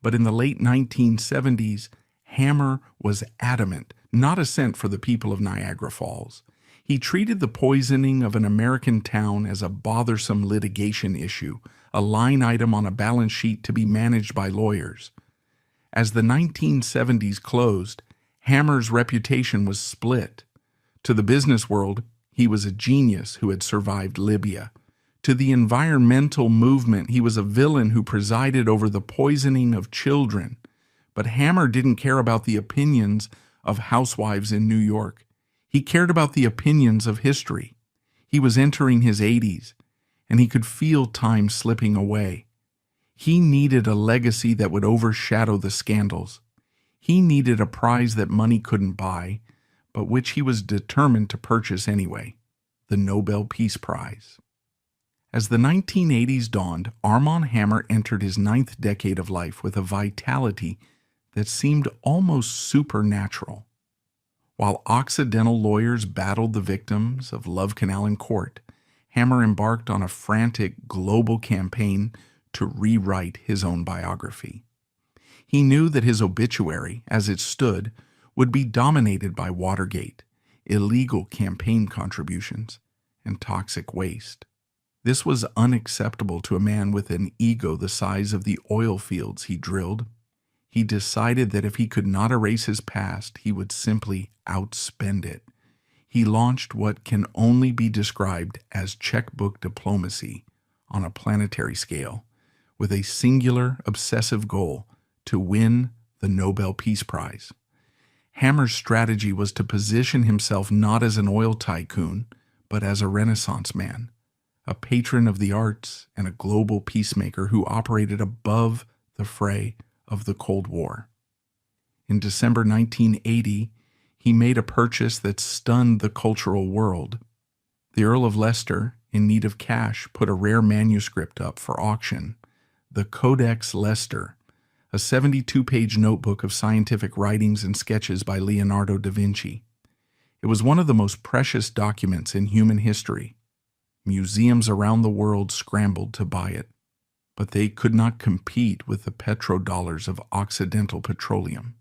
But in the late 1970s, Hammer was adamant, not a cent for the people of Niagara Falls. He treated the poisoning of an American town as a bothersome litigation issue, a line item on a balance sheet to be managed by lawyers. As the 1970s closed, Hammer's reputation was split. To the business world, he was a genius who had survived Libya. To the environmental movement, he was a villain who presided over the poisoning of children. But Hammer didn't care about the opinions of housewives in New York. He cared about the opinions of history. He was entering his 80s, and he could feel time slipping away. He needed a legacy that would overshadow the scandals. He needed a prize that money couldn't buy, but which he was determined to purchase anyway, the Nobel Peace Prize. As the 1980s dawned, Armand Hammer entered his 9th decade of life with a vitality that seemed almost supernatural. While Occidental lawyers battled the victims of Love Canal in court, Hammer embarked on a frantic global campaign to rewrite his own biography. He knew that his obituary, as it stood, would be dominated by Watergate, illegal campaign contributions, and toxic waste. This was unacceptable to a man with an ego the size of the oil fields he drilled. He decided that if he could not erase his past, he would simply outspend it. He launched what can only be described as checkbook diplomacy on a planetary scale, with a singular, obsessive goal to win the Nobel Peace Prize. Hammer's strategy was to position himself not as an oil tycoon, but as a Renaissance man, a patron of the arts and a global peacemaker who operated above the fray of the Cold War. In December 1980, he made a purchase that stunned the cultural world. The Earl of Leicester, in need of cash, put a rare manuscript up for auction, the Codex Leicester, a 72-page notebook of scientific writings and sketches by Leonardo da Vinci. It was one of the most precious documents in human history. Museums around the world scrambled to buy it, but they could not compete with the petrodollars of Occidental Petroleum.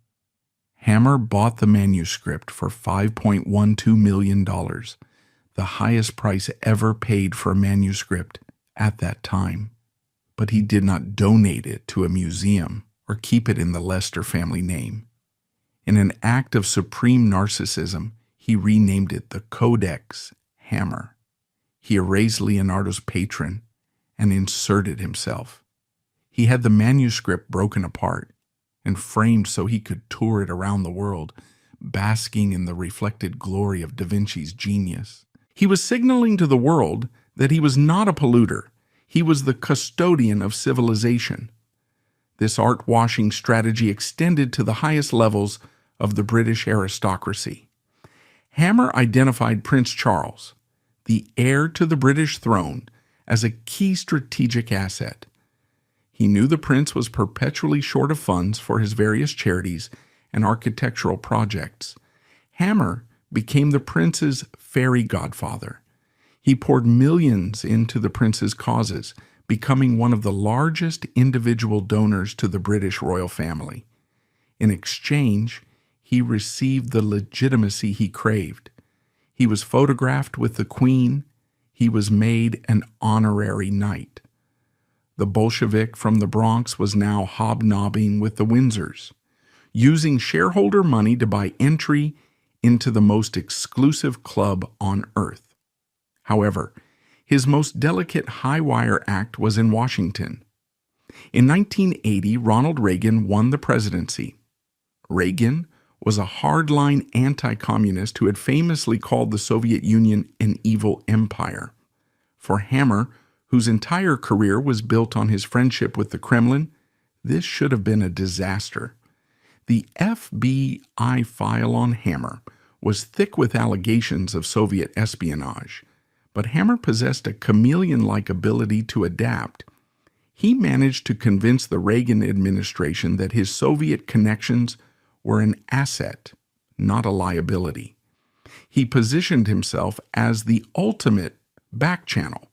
Hammer bought the manuscript for $5.12 million, the highest price ever paid for a manuscript at that time. But he did not donate it to a museum or keep it in the Lester family name. In an act of supreme narcissism, he renamed it the Codex Hammer. He erased Leonardo's patron and inserted himself. He had the manuscript broken apart and framed so he could tour it around the world, basking in the reflected glory of Da Vinci's genius. He was signaling to the world that he was not a polluter. He was the custodian of civilization. This art-washing strategy extended to the highest levels of the British aristocracy. Hammer identified Prince Charles, the heir to the British throne, as a key strategic asset. He knew the prince was perpetually short of funds for his various charities and architectural projects. Hammer became the prince's fairy godfather. He poured millions into the prince's causes, becoming one of the largest individual donors to the British royal family. In exchange, he received the legitimacy he craved. He was photographed with the Queen. He was made an honorary knight. The Bolshevik from the Bronx was now hobnobbing with the Windsors, using shareholder money to buy entry into the most exclusive club on earth. However, his most delicate high-wire act was in Washington. In 1980, Ronald Reagan won the presidency. Reagan was a hardline anti-communist who had famously called the Soviet Union an evil empire. For Hammer, whose entire career was built on his friendship with the Kremlin, this should have been a disaster. The FBI file on Hammer was thick with allegations of Soviet espionage, but Hammer possessed a chameleon-like ability to adapt. He managed to convince the Reagan administration that his Soviet connections were an asset, not a liability. He positioned himself as the ultimate back channel,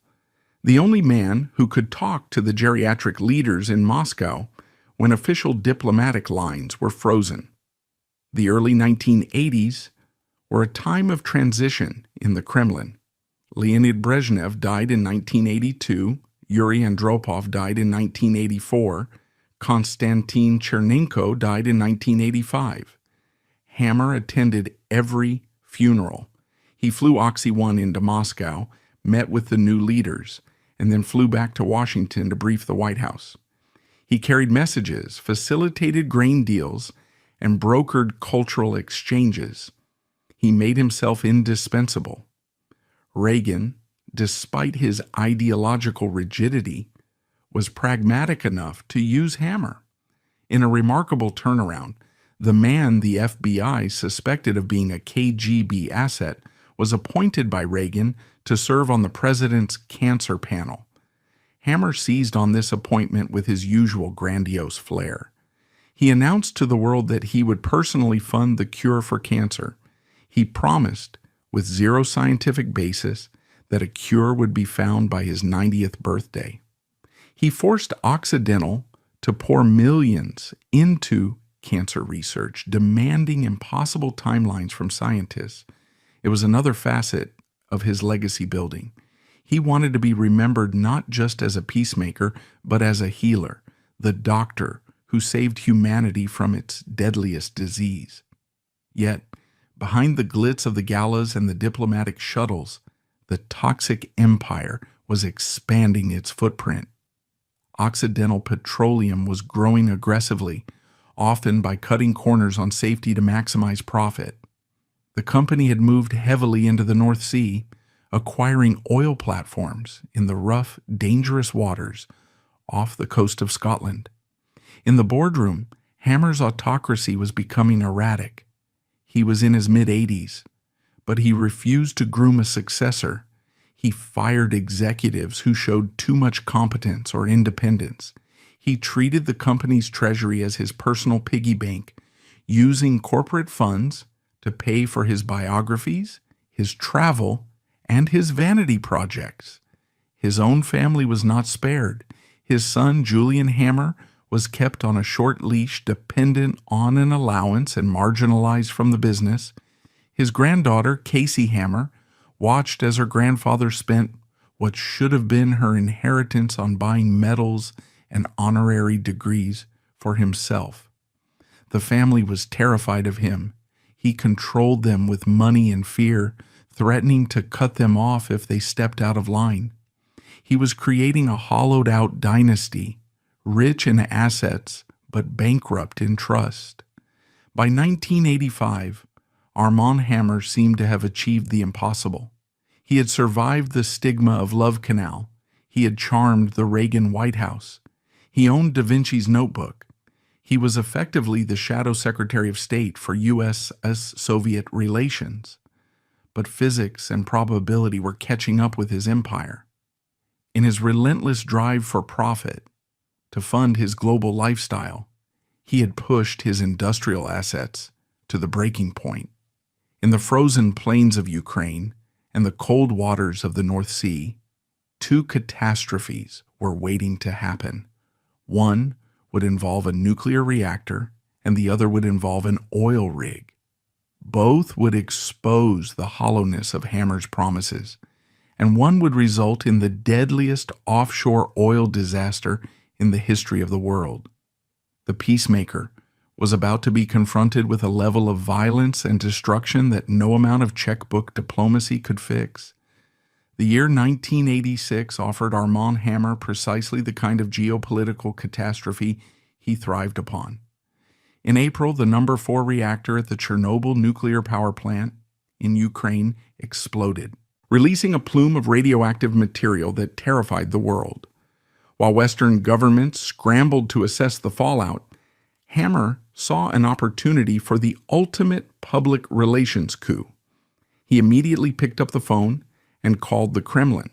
the only man who could talk to the geriatric leaders in Moscow when official diplomatic lines were frozen. The early 1980s were a time of transition in the Kremlin. Leonid Brezhnev died in 1982, Yuri Andropov died in 1984, Konstantin Chernenko died in 1985. Hammer attended every funeral. He flew Oxy-1 into Moscow, met with the new leaders, and then flew back to Washington to brief the White House. He carried messages, facilitated grain deals, and brokered cultural exchanges. He made himself indispensable. Reagan, despite his ideological rigidity, was pragmatic enough to use Hammer. In a remarkable turnaround, the man the FBI suspected of being a KGB asset was appointed by Reagan to serve on the president's cancer panel. Hammer seized on this appointment with his usual grandiose flair. He announced to the world that he would personally fund the cure for cancer. He promised, with zero scientific basis, that a cure would be found by his 90th birthday. He forced Occidental to pour millions into cancer research, demanding impossible timelines from scientists. It was another facet of his legacy building. He wanted to be remembered not just as a peacemaker, but as a healer, the doctor who saved humanity from its deadliest disease. Yet, behind the glitz of the galas and the diplomatic shuttles, the toxic empire was expanding its footprint. Occidental Petroleum was growing aggressively, often by cutting corners on safety to maximize profit. The company had moved heavily into the North Sea, acquiring oil platforms in the rough, dangerous waters off the coast of Scotland. In the boardroom, Hammer's autocracy was becoming erratic. He was in his mid-80s, but he refused to groom a successor. He fired executives who showed too much competence or independence. He treated the company's treasury as his personal piggy bank, using corporate funds to pay for his biographies, his travel, and his vanity projects. His own family was not spared. His son, Julian Hammer, was kept on a short leash, dependent on an allowance and marginalized from the business. His granddaughter, Casey Hammer, watched as her grandfather spent what should have been her inheritance on buying medals and honorary degrees for himself. The family was terrified of him. He controlled them with money and fear, threatening to cut them off if they stepped out of line. He was creating a hollowed-out dynasty, rich in assets but bankrupt in trust. By 1985, Armand Hammer seemed to have achieved the impossible. He had survived the stigma of Love Canal. He had charmed the Reagan White House. He owned Da Vinci's notebook. He was effectively the shadow Secretary of State for U.S.-Soviet relations. But physics and probability were catching up with his empire. In his relentless drive for profit, to fund his global lifestyle, he had pushed his industrial assets to the breaking point. In the frozen plains of Ukraine and the cold waters of the North Sea, two catastrophes were waiting to happen. One would involve a nuclear reactor, and the other would involve an oil rig. Both would expose the hollowness of Hammer's promises, and one would result in the deadliest offshore oil disaster in the history of the world. The peacemaker was about to be confronted with a level of violence and destruction that no amount of checkbook diplomacy could fix. The year 1986 offered Armand Hammer precisely the kind of geopolitical catastrophe he thrived upon. In April, the number 4 reactor at the Chernobyl nuclear power plant in Ukraine exploded, releasing a plume of radioactive material that terrified the world. While Western governments scrambled to assess the fallout, Hammer saw an opportunity for the ultimate public relations coup. He immediately picked up the phone and called the Kremlin.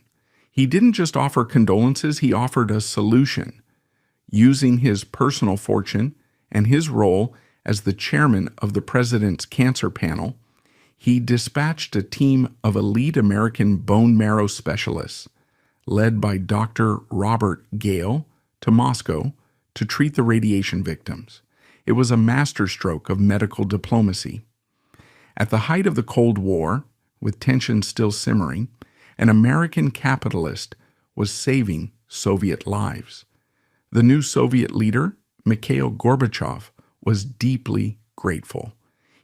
He didn't just offer condolences, he offered a solution. Using his personal fortune and his role as the chairman of the president's cancer panel, he dispatched a team of elite American bone marrow specialists, led by Dr. Robert Gale, to Moscow to treat the radiation victims. It was a masterstroke of medical diplomacy. At the height of the Cold War, with tensions still simmering, an American capitalist was saving Soviet lives. The new Soviet leader, Mikhail Gorbachev, was deeply grateful.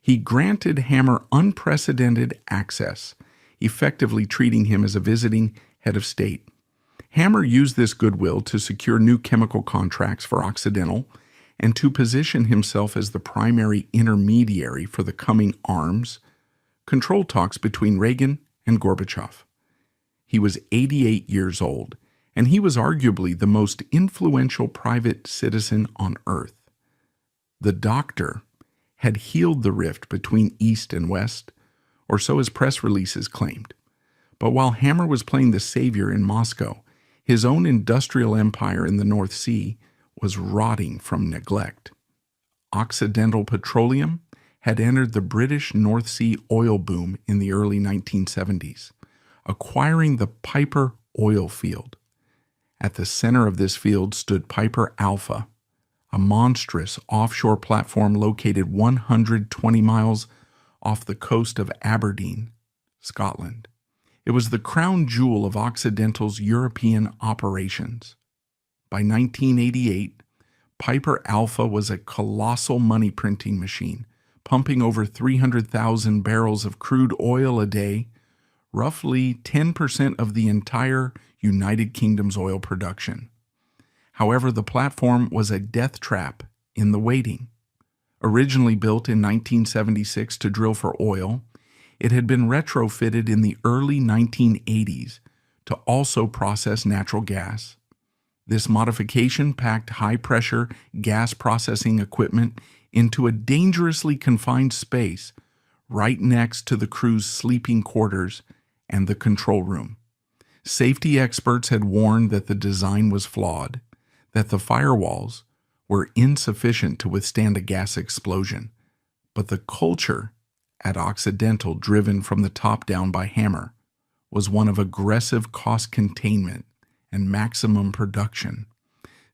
He granted Hammer unprecedented access, effectively treating him as a visiting head of state. Hammer used this goodwill to secure new chemical contracts for Occidental and to position himself as the primary intermediary for the coming arms control talks between Reagan and Gorbachev. He was 88 years old, and he was arguably the most influential private citizen on Earth. The doctor had healed the rift between East and West, or so his press releases claimed. But while Hammer was playing the savior in Moscow, his own industrial empire in the North Sea was rotting from neglect. Occidental Petroleum had entered the British North Sea oil boom in the early 1970s, acquiring the Piper oil field. At the center of this field stood Piper Alpha, a monstrous offshore platform located 120 miles off the coast of Aberdeen, Scotland. It was the crown jewel of Occidental's European operations. By 1988, Piper Alpha was a colossal money-printing machine, pumping over 300,000 barrels of crude oil a day, roughly 10% of the entire United Kingdom's oil production. However, the platform was a death trap in the waiting. Originally built in 1976 to drill for oil, it had been retrofitted in the early 1980s to also process natural gas. This modification packed high-pressure gas processing equipment into a dangerously confined space right next to the crew's sleeping quarters and the control room. Safety experts had warned that the design was flawed, that the firewalls were insufficient to withstand a gas explosion, but the culture at Occidental, driven from the top down by Hammer, was one of aggressive cost containment and maximum production.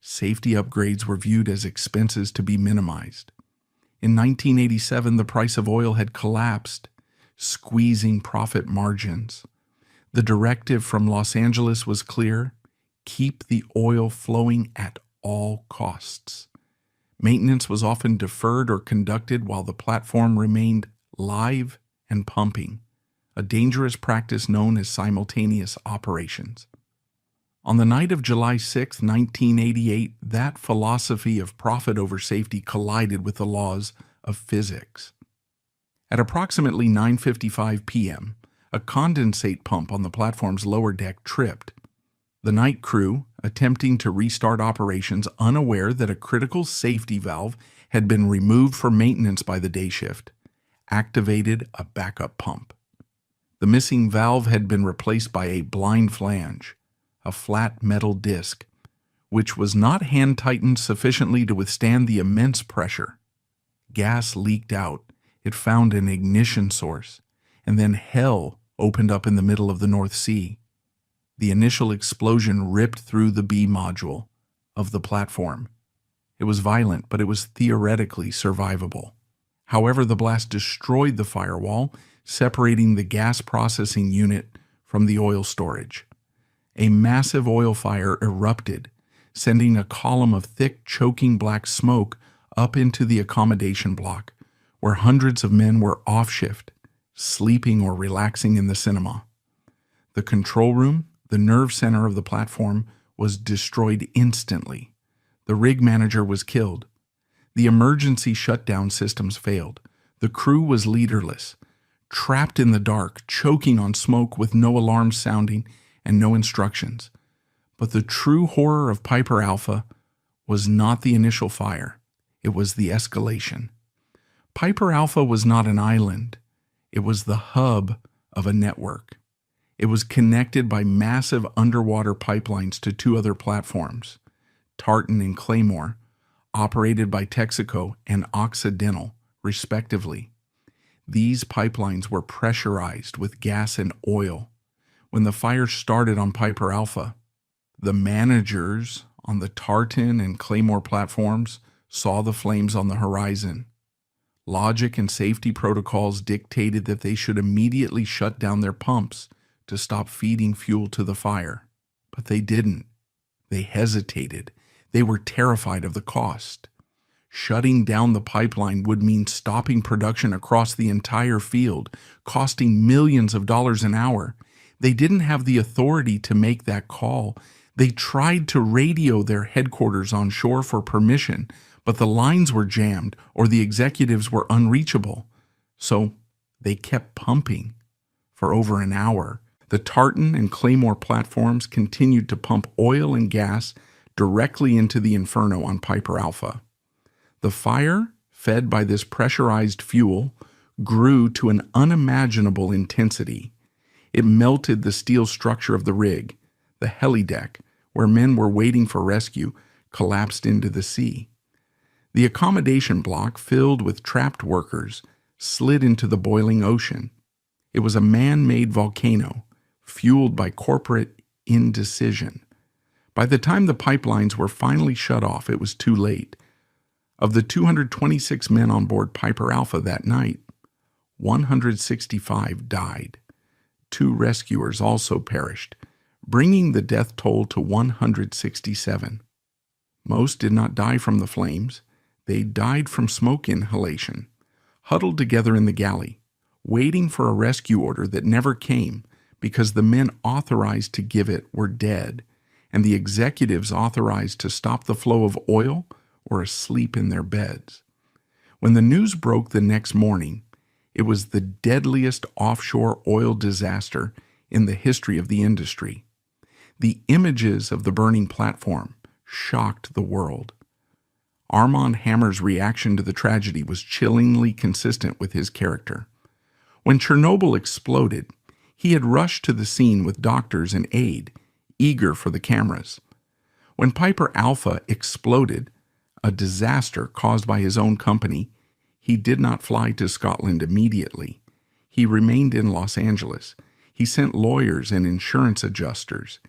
Safety upgrades were viewed as expenses to be minimized. In 1987, the price of oil had collapsed, squeezing profit margins. The directive from Los Angeles was clear: keep the oil flowing at all costs. Maintenance was often deferred or conducted while the platform remained live and pumping, a dangerous practice known as simultaneous operations. On the night of July 6, 1988, that philosophy of profit over safety collided with the laws of physics. At approximately 9:55 p.m., a condensate pump on the platform's lower deck tripped. The night crew, attempting to restart operations, unaware that a critical safety valve had been removed for maintenance by the day shift, activated a backup pump. The missing valve had been replaced by a blind flange, a flat metal disc, which was not hand-tightened sufficiently to withstand the immense pressure. Gas leaked out. It found an ignition source, and then hell opened up in the middle of the North Sea. The initial explosion ripped through the B module of the platform. It was violent, but it was theoretically survivable. However, the blast destroyed the firewall, separating the gas processing unit from the oil storage. A massive oil fire erupted, sending a column of thick, choking black smoke up into the accommodation block, where hundreds of men were off shift, sleeping or relaxing in the cinema. The control room, the nerve center of the platform, was destroyed instantly. The rig manager was killed. The emergency shutdown systems failed. The crew was leaderless, trapped in the dark, choking on smoke with no alarms sounding and no instructions. But the true horror of Piper Alpha was not the initial fire. It was the escalation. Piper Alpha was not an island. It was the hub of a network. It was connected by massive underwater pipelines to two other platforms, Tartan and Claymore, operated by Texaco and Occidental, respectively. These pipelines were pressurized with gas and oil. When the fire started on Piper Alpha, the managers on the Tartan and Claymore platforms saw the flames on the horizon. Logic and safety protocols dictated that they should immediately shut down their pumps to stop feeding fuel to the fire. But they didn't. They hesitated. They were terrified of the cost. Shutting down the pipeline would mean stopping production across the entire field, costing millions of dollars an hour. They didn't have the authority to make that call. They tried to radio their headquarters on shore for permission, but the lines were jammed or the executives were unreachable. So they kept pumping. For over an hour, the Tartan and Claymore platforms continued to pump oil and gas directly into the inferno on Piper Alpha. The fire, fed by this pressurized fuel, grew to an unimaginable intensity. It melted the steel structure of the rig. The helideck, where men were waiting for rescue, collapsed into the sea. The accommodation block, filled with trapped workers, slid into the boiling ocean. It was a man-made volcano, fueled by corporate indecision. By the time the pipelines were finally shut off, it was too late. Of the 226 men on board Piper Alpha that night, 165 died. 2 rescuers also perished, bringing the death toll to 167. Most did not die from the flames. They died from smoke inhalation, huddled together in the galley, waiting for a rescue order that never came because the men authorized to give it were dead, and the executives authorized to stop the flow of oil were asleep in their beds. When the news broke the next morning, it was the deadliest offshore oil disaster in the history of the industry. The images of the burning platform shocked the world. Armand Hammer's reaction to the tragedy was chillingly consistent with his character. When Chernobyl exploded, he had rushed to the scene with doctors and aid, eager for the cameras. When Piper Alpha exploded, a disaster caused by his own company, he did not fly to Scotland immediately. He remained in Los Angeles. He sent lawyers and insurance adjusters.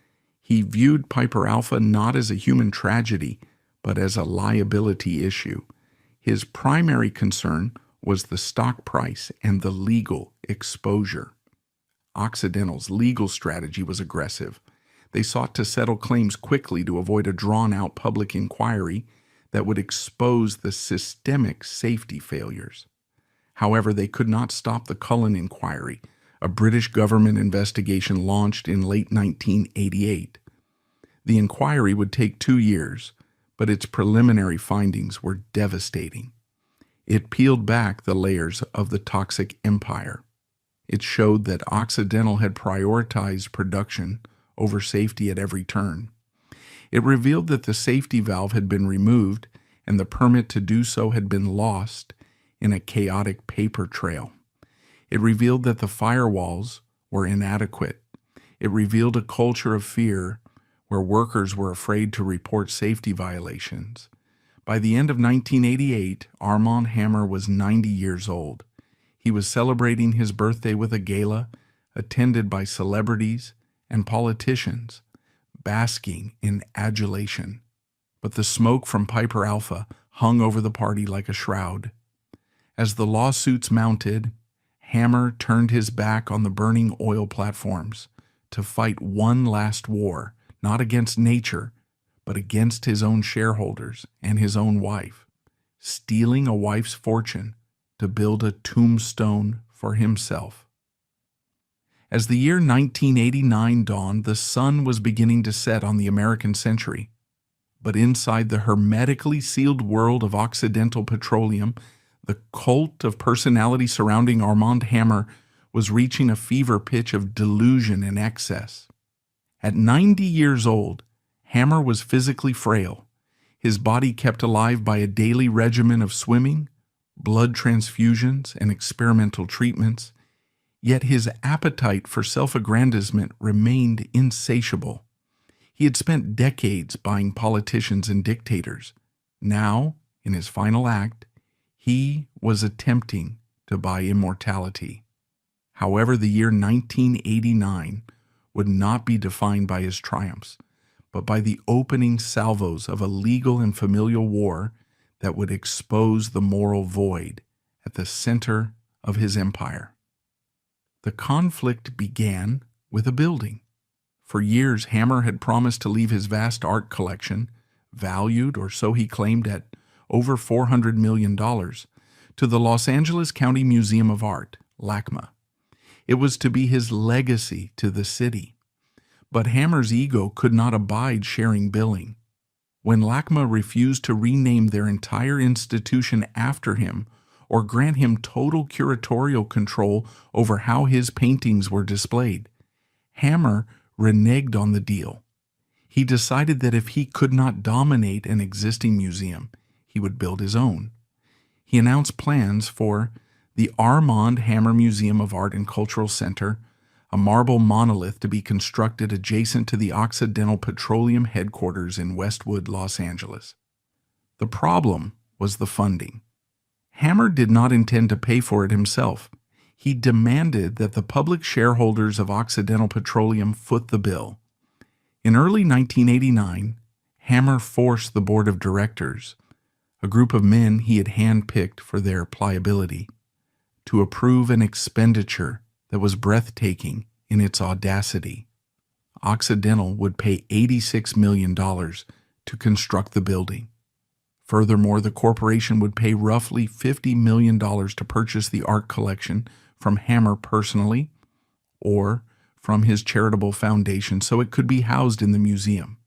He viewed Piper Alpha not as a human tragedy, but as a liability issue. His primary concern was the stock price and the legal exposure. Occidental's legal strategy was aggressive. They sought to settle claims quickly to avoid a drawn-out public inquiry that would expose the systemic safety failures. However, they could not stop the Cullen inquiry, a British government investigation launched in late 1988. The inquiry would take 2 years, but its preliminary findings were devastating. It peeled back the layers of the toxic empire. It showed that Occidental had prioritized production over safety at every turn. It revealed that the safety valve had been removed and the permit to do so had been lost in a chaotic paper trail. It revealed that the firewalls were inadequate. It revealed a culture of fear where workers were afraid to report safety violations. By the end of 1988, Armand Hammer was 90 years old. He was celebrating his birthday with a gala attended by celebrities and politicians, basking in adulation. But the smoke from Piper Alpha hung over the party like a shroud. As the lawsuits mounted, Hammer turned his back on the burning oil platforms to fight one last war, not against nature, but against his own shareholders and his own wife, stealing a wife's fortune to build a tombstone for himself. As the year 1989 dawned, the sun was beginning to set on the American century. But inside the hermetically sealed world of Occidental Petroleum, the cult of personality surrounding Armand Hammer was reaching a fever pitch of delusion and excess. At 90 years old, Hammer was physically frail, his body kept alive by a daily regimen of swimming, blood transfusions, and experimental treatments, yet his appetite for self-aggrandizement remained insatiable. He had spent decades buying politicians and dictators. Now, in his final act, he was attempting to buy immortality. However, the year 1989 would not be defined by his triumphs, but by the opening salvos of a legal and familial war that would expose the moral void at the center of his empire. The conflict began with a building. For years, Hammer had promised to leave his vast art collection, valued, or so he claimed, at over $400 million, to the Los Angeles County Museum of Art, LACMA. It was to be his legacy to the city. But Hammer's ego could not abide sharing billing. When LACMA refused to rename their entire institution after him or grant him total curatorial control over how his paintings were displayed, Hammer reneged on the deal. He decided that if he could not dominate an existing museum, he would build his own. He announced plans for the Armand Hammer Museum of Art and Cultural Center, a marble monolith to be constructed adjacent to the Occidental Petroleum headquarters in Westwood, Los Angeles. The problem was the funding. Hammer did not intend to pay for it himself. He demanded that the public shareholders of Occidental Petroleum foot the bill. In early 1989, Hammer forced the board of directors, a group of men he had handpicked for their pliability, to approve an expenditure that was breathtaking in its audacity. Occidental would pay $86 million to construct the building. Furthermore, the corporation would pay roughly $50 million to purchase the art collection from Hammer personally or from his charitable foundation so it could be housed in the museum.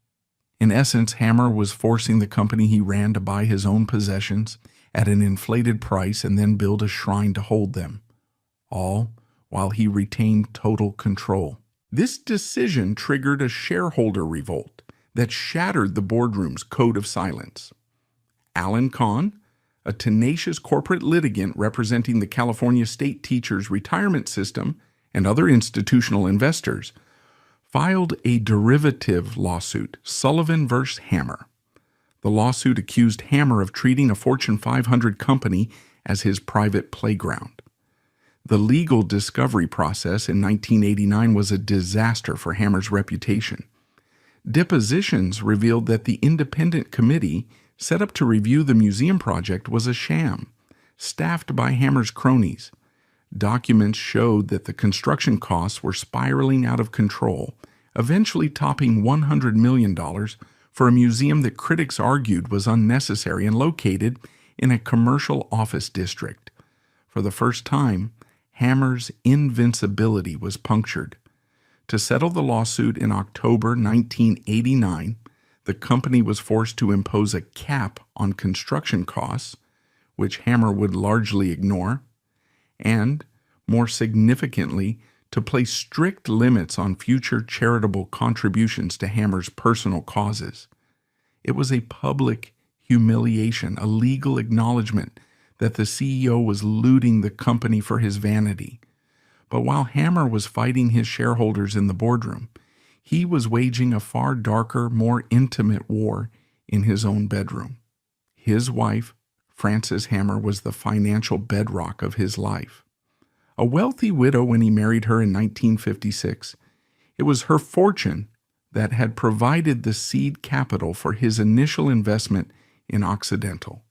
In essence, Hammer was forcing the company he ran to buy his own possessions at an inflated price and then build a shrine to hold them, all while he retained total control. This decision triggered a shareholder revolt that shattered the boardroom's code of silence. Alan Kahn, a tenacious corporate litigant representing the California State Teachers Retirement System and other institutional investors, filed a derivative lawsuit, Sullivan v. Hammer. The lawsuit accused Hammer of treating a Fortune 500 company as his private playground. The legal discovery process in 1989 was a disaster for Hammer's reputation. Depositions revealed that the independent committee set up to review the museum project was a sham, staffed by Hammer's cronies. Documents showed that the construction costs were spiraling out of control, eventually topping $100 million for a museum that critics argued was unnecessary and located in a commercial office district. For the first time, Hammer's invincibility was punctured. To settle the lawsuit in October 1989, the company was forced to impose a cap on construction costs, which Hammer would largely ignore, and, more significantly, to place strict limits on future charitable contributions to Hammer's personal causes. It was a public humiliation, a legal acknowledgement that the CEO was looting the company for his vanity. But while Hammer was fighting his shareholders in the boardroom, he was waging a far darker, more intimate war in his own bedroom. His wife, Frances Hammer, was the financial bedrock of his life. A wealthy widow when he married her in 1956, it was her fortune that had provided the seed capital for his initial investment in Occidental.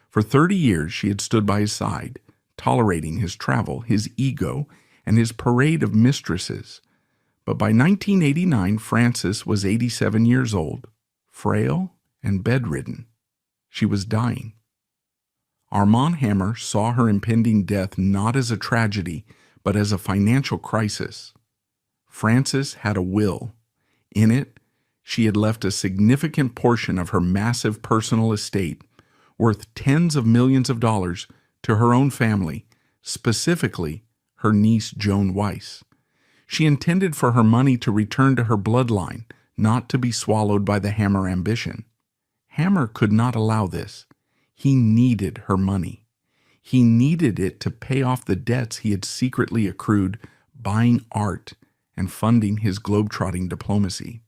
For 30 years, she had stood by his side, tolerating his travel, his ego, and his parade of mistresses. But by 1989, Frances was 87 years old, frail and bedridden. She was dying. Armand Hammer saw her impending death not as a tragedy, but as a financial crisis. Frances had a will. In it, she had left a significant portion of her massive personal estate, worth tens of millions of dollars, to her own family, specifically her niece Joan Weiss. She intended for her money to return to her bloodline, not to be swallowed by the Hammer ambition. Hammer could not allow this. He needed her money. He needed it to pay off the debts he had secretly accrued buying art and funding his globetrotting diplomacy.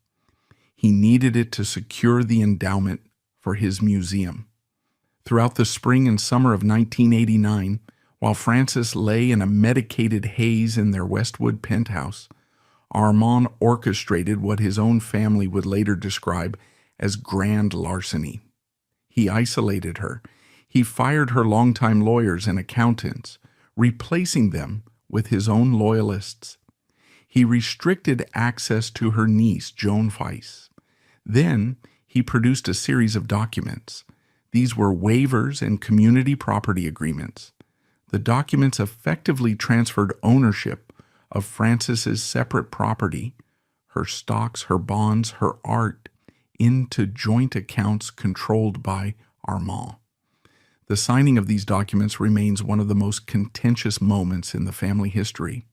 He needed it to secure the endowment for his museum. Throughout the spring and summer of 1989, while Frances lay in a medicated haze in their Westwood penthouse, Armand orchestrated what his own family would later describe as grand larceny. He isolated her. He fired her longtime lawyers and accountants, replacing them with his own loyalists. He restricted access to her niece, Joan Weiss. Then he produced a series of documents. These were waivers and community property agreements. The documents effectively transferred ownership of Frances's separate property, her stocks, her bonds, her art, into joint accounts controlled by Armand. The signing of these documents remains one of the most contentious moments in the family history.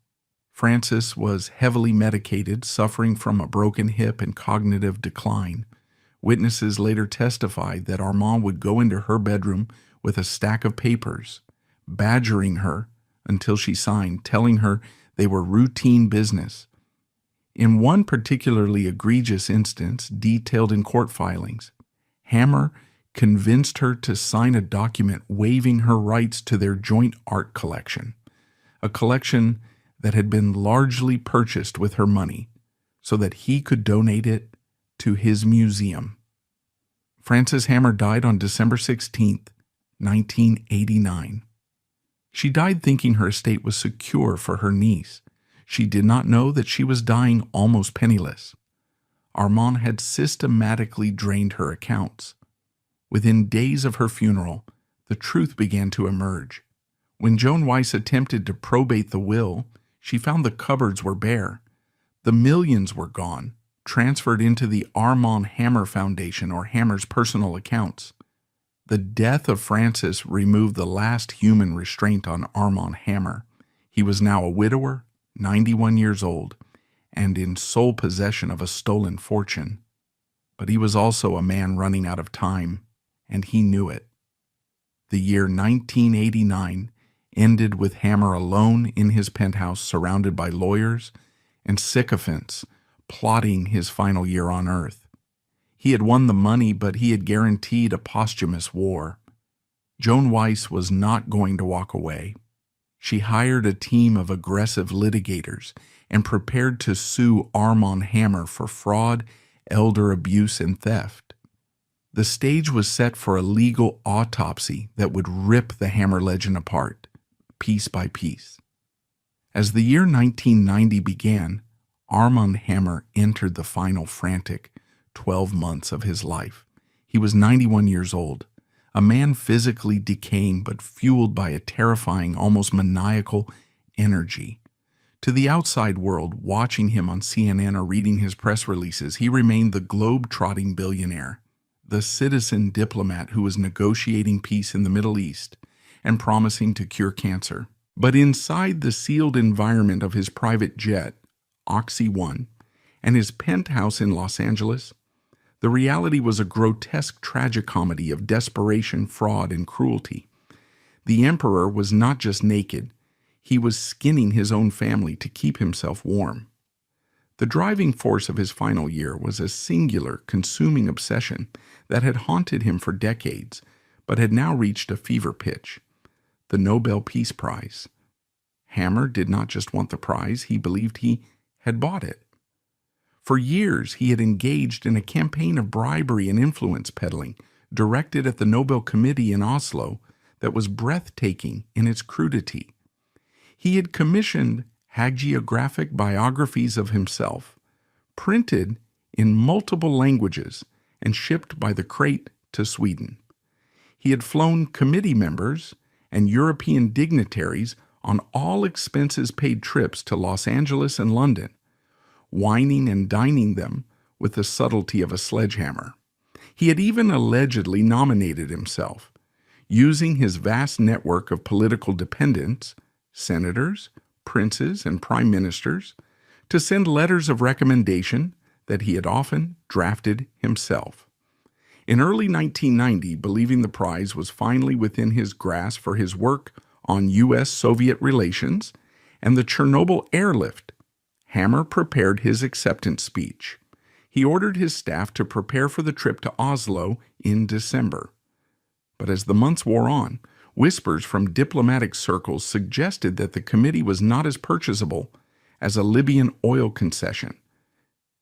Frances was heavily medicated, suffering from a broken hip and cognitive decline. Witnesses later testified that Armand would go into her bedroom with a stack of papers, badgering her until she signed, telling her they were routine business. In one particularly egregious instance, detailed in court filings, Hammer convinced her to sign a document waiving her rights to their joint art collection, a collection that had been largely purchased with her money, so that he could donate it to his museum. Frances Hammer died on December 16, 1989. She died thinking her estate was secure for her niece. She did not know that she was dying almost penniless. Armand had systematically drained her accounts. Within days of her funeral, the truth began to emerge. When Joan Weiss attempted to probate the will, she found the cupboards were bare. The millions were gone, transferred into the Armand Hammer Foundation or Hammer's personal accounts. The death of Frances removed the last human restraint on Armand Hammer. He was now a widower, 91 years old, and in sole possession of a stolen fortune. But he was also a man running out of time, and he knew it. The year 1989 ended with Hammer alone in his penthouse, surrounded by lawyers and sycophants plotting his final year on earth. He had won the money, but he had guaranteed a posthumous war. Joan Weiss was not going to walk away. She hired a team of aggressive litigators and prepared to sue Armand Hammer for fraud, elder abuse and theft. The stage was set for a legal autopsy that would rip the Hammer legend apart, piece by piece. As the year 1990 began, Armand Hammer entered the final frantic 12 months of his life. He was 91 years old, a man physically decaying but fueled by a terrifying, almost maniacal energy. To the outside world, watching him on CNN or reading his press releases, he remained the globe-trotting billionaire, the citizen diplomat who was negotiating peace in the Middle East and promising to cure cancer. But inside the sealed environment of his private jet, Occi-1, and his penthouse in Los Angeles, the reality was a grotesque tragicomedy of desperation, fraud, and cruelty. The emperor was not just naked, he was skinning his own family to keep himself warm. The driving force of his final year was a singular, consuming obsession that had haunted him for decades, but had now reached a fever pitch: the Nobel Peace Prize. Hammer did not just want the prize, he believed he had bought it. For years, he had engaged in a campaign of bribery and influence peddling directed at the Nobel Committee in Oslo that was breathtaking in its crudity. He had commissioned hagiographic biographies of himself, printed in multiple languages and shipped by the crate to Sweden. He had flown committee members and European dignitaries on all expenses-paid trips to Los Angeles and London, wining and dining them with the subtlety of a sledgehammer. He had even allegedly nominated himself, using his vast network of political dependents, senators, princes, and prime ministers, to send letters of recommendation that he had often drafted himself. In early 1990, believing the prize was finally within his grasp for his work on U.S.-Soviet relations and the Chernobyl airlift, Hammer prepared his acceptance speech. He ordered his staff to prepare for the trip to Oslo in December. But as the months wore on, whispers from diplomatic circles suggested that the committee was not as purchasable as a Libyan oil concession.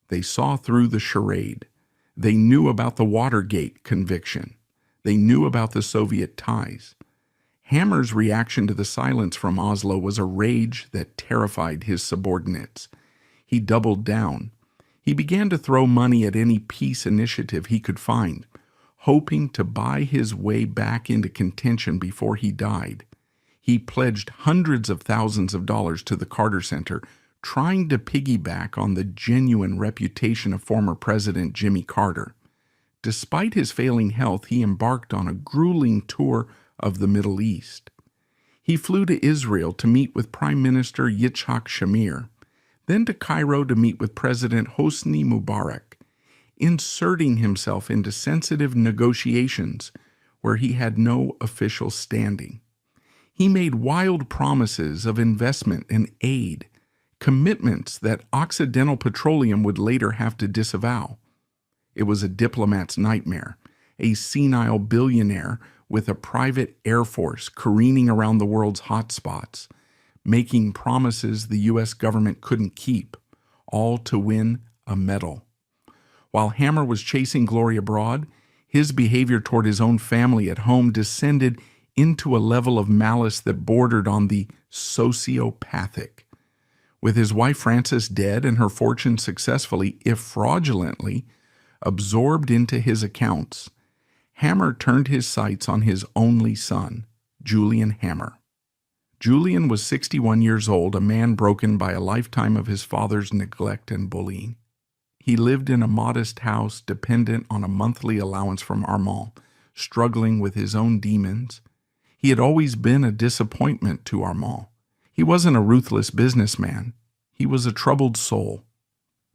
They saw through the charade. They knew about the Watergate conviction. They knew about the Soviet ties. Hammer's reaction to the silence from Oslo was a rage that terrified his subordinates. He doubled down. He began to throw money at any peace initiative he could find, hoping to buy his way back into contention before he died. He pledged hundreds of thousands of dollars to the Carter Center, trying to piggyback on the genuine reputation of former President Jimmy Carter. Despite his failing health, he embarked on a grueling tour of the Middle East. He flew to Israel to meet with Prime Minister Yitzhak Shamir, then to Cairo to meet with President Hosni Mubarak, inserting himself into sensitive negotiations where he had no official standing. He made wild promises of investment and aid, commitments that Occidental Petroleum would later have to disavow. It was a diplomat's nightmare, a senile billionaire with a private air force careening around the world's hotspots, making promises the U.S. government couldn't keep, all to win a medal. While Hammer was chasing glory abroad, his behavior toward his own family at home descended into a level of malice that bordered on the sociopathic. With his wife Frances dead and her fortune successfully, if fraudulently, absorbed into his accounts, Hammer turned his sights on his only son, Julian Hammer. Julian was 61 years old, a man broken by a lifetime of his father's neglect and bullying. He lived in a modest house dependent on a monthly allowance from Armand, struggling with his own demons. He had always been a disappointment to Armand. He wasn't a ruthless businessman. He was a troubled soul.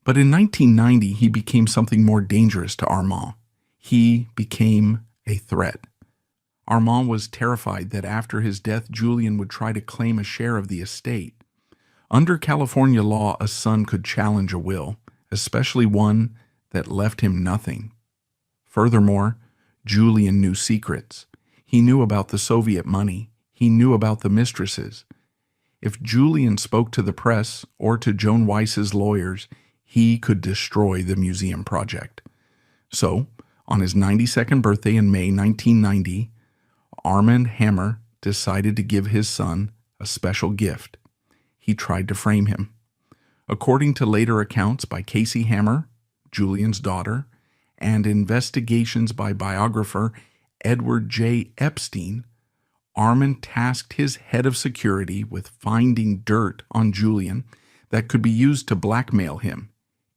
But in 1990, he became something more dangerous to Armand. He became a threat. Armand was terrified that after his death, Julian would try to claim a share of the estate. Under California law, a son could challenge a will, especially one that left him nothing. Furthermore, Julian knew secrets. He knew about the Soviet money. He knew about the mistresses. If Julian spoke to the press or to Joan Weiss's lawyers, he could destroy the museum project. So, on his 92nd birthday in May 1990, Armand Hammer decided to give his son a special gift. He tried to frame him. According to later accounts by Casey Hammer, Julian's daughter, and investigations by biographer Edward J. Epstein, Armand tasked his head of security with finding dirt on Julian that could be used to blackmail him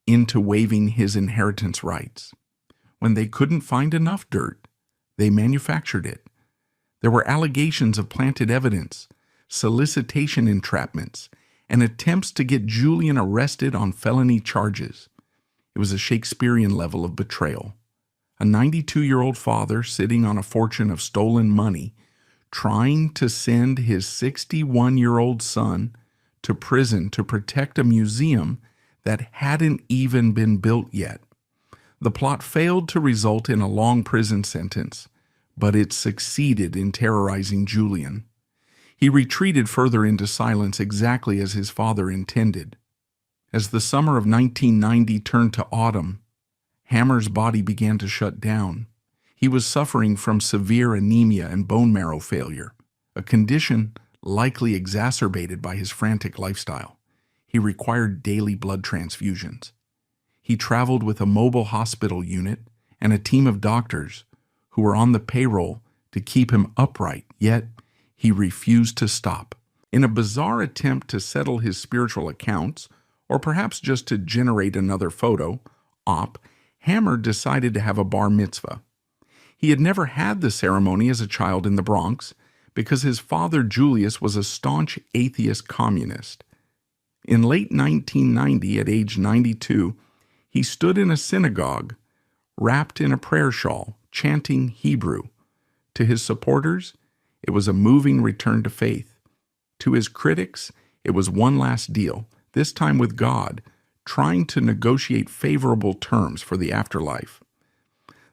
into waiving his inheritance rights. When they couldn't find enough dirt, they manufactured it. There were allegations of planted evidence, solicitation entrapments, and attempts to get Julian arrested on felony charges. It was a Shakespearean level of betrayal. A 92-year-old father sitting on a fortune of stolen money, trying to send his 61-year-old son to prison to protect a museum that hadn't even been built yet. The plot failed to result in a long prison sentence, but it succeeded in terrorizing Julian. He retreated further into silence exactly as his father intended. As the summer of 1990 turned to autumn, Hammer's body began to shut down. He was suffering from severe anemia and bone marrow failure, a condition likely exacerbated by his frantic lifestyle. He required daily blood transfusions. He traveled with a mobile hospital unit and a team of doctors who were on the payroll to keep him upright, yet he refused to stop. In a bizarre attempt to settle his spiritual accounts, or perhaps just to generate another photo op, Hammer decided to have a bar mitzvah. He had never had the ceremony as a child in the Bronx because his father Julius was a staunch atheist communist. In late 1990, at age 92, he stood in a synagogue, wrapped in a prayer shawl, chanting Hebrew. To his supporters, it was a moving return to faith. To his critics, it was one last deal, this time with God, trying to negotiate favorable terms for the afterlife.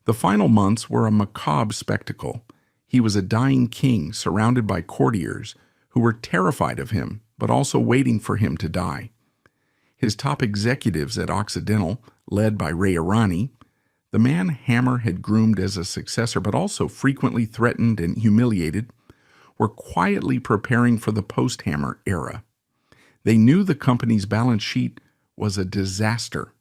The final months were a macabre spectacle. He was a dying king surrounded by courtiers who were terrified of him, but also waiting for him to die. His top executives at Occidental, led by Ray Irani, the man Hammer had groomed as a successor but also frequently threatened and humiliated, were quietly preparing for the post-Hammer era. They knew the company's balance sheet was a disaster.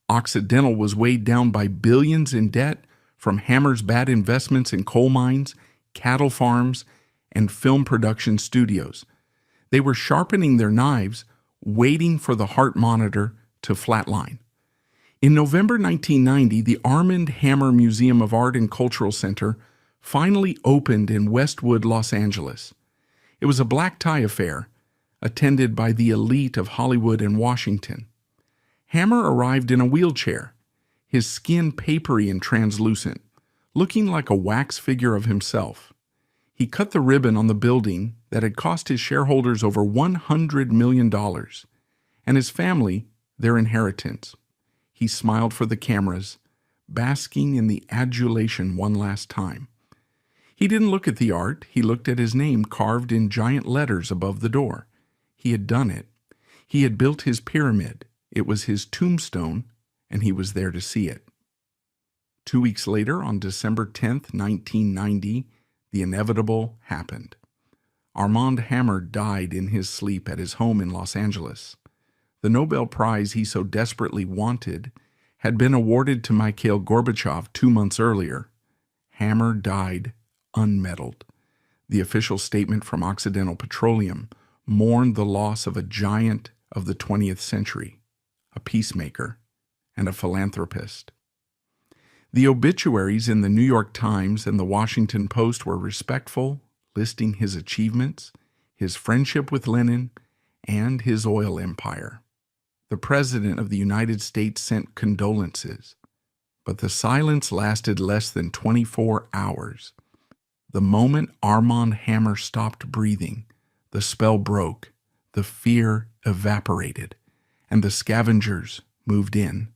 Occidental was weighed down by billions in debt from Hammer's bad investments in coal mines, cattle farms, and film production studios. They were sharpening their knives, waiting for the heart monitor to flatline. In November 1990, the Armand Hammer Museum of Art and Cultural Center finally opened in Westwood, Los Angeles. It was a black tie affair, attended by the elite of Hollywood and Washington. Hammer arrived in a wheelchair, his skin papery and translucent, looking like a wax figure of himself. He cut the ribbon on the building that had cost his shareholders over $100 million, and his family their inheritance. He smiled for the cameras, basking in the adulation one last time. He didn't look at the art, he looked at his name carved in giant letters above the door. He had done it. He had built his pyramid. It was his tombstone, and he was there to see it. 2 weeks later, on December 10th, 1990, the inevitable happened. Armand Hammer died in his sleep at his home in Los Angeles. The Nobel Prize he so desperately wanted had been awarded to Mikhail Gorbachev 2 months earlier. Hammer died unmedaled. The official statement from Occidental Petroleum mourned the loss of a giant of the 20th century, a peacemaker, and a philanthropist. The obituaries in the New York Times and the Washington Post were respectful, listing his achievements, his friendship with Lenin, and his oil empire. The President of the United States sent condolences, but the silence lasted less than 24 hours. The moment Armand Hammer stopped breathing, the spell broke, the fear evaporated, and the scavengers moved in.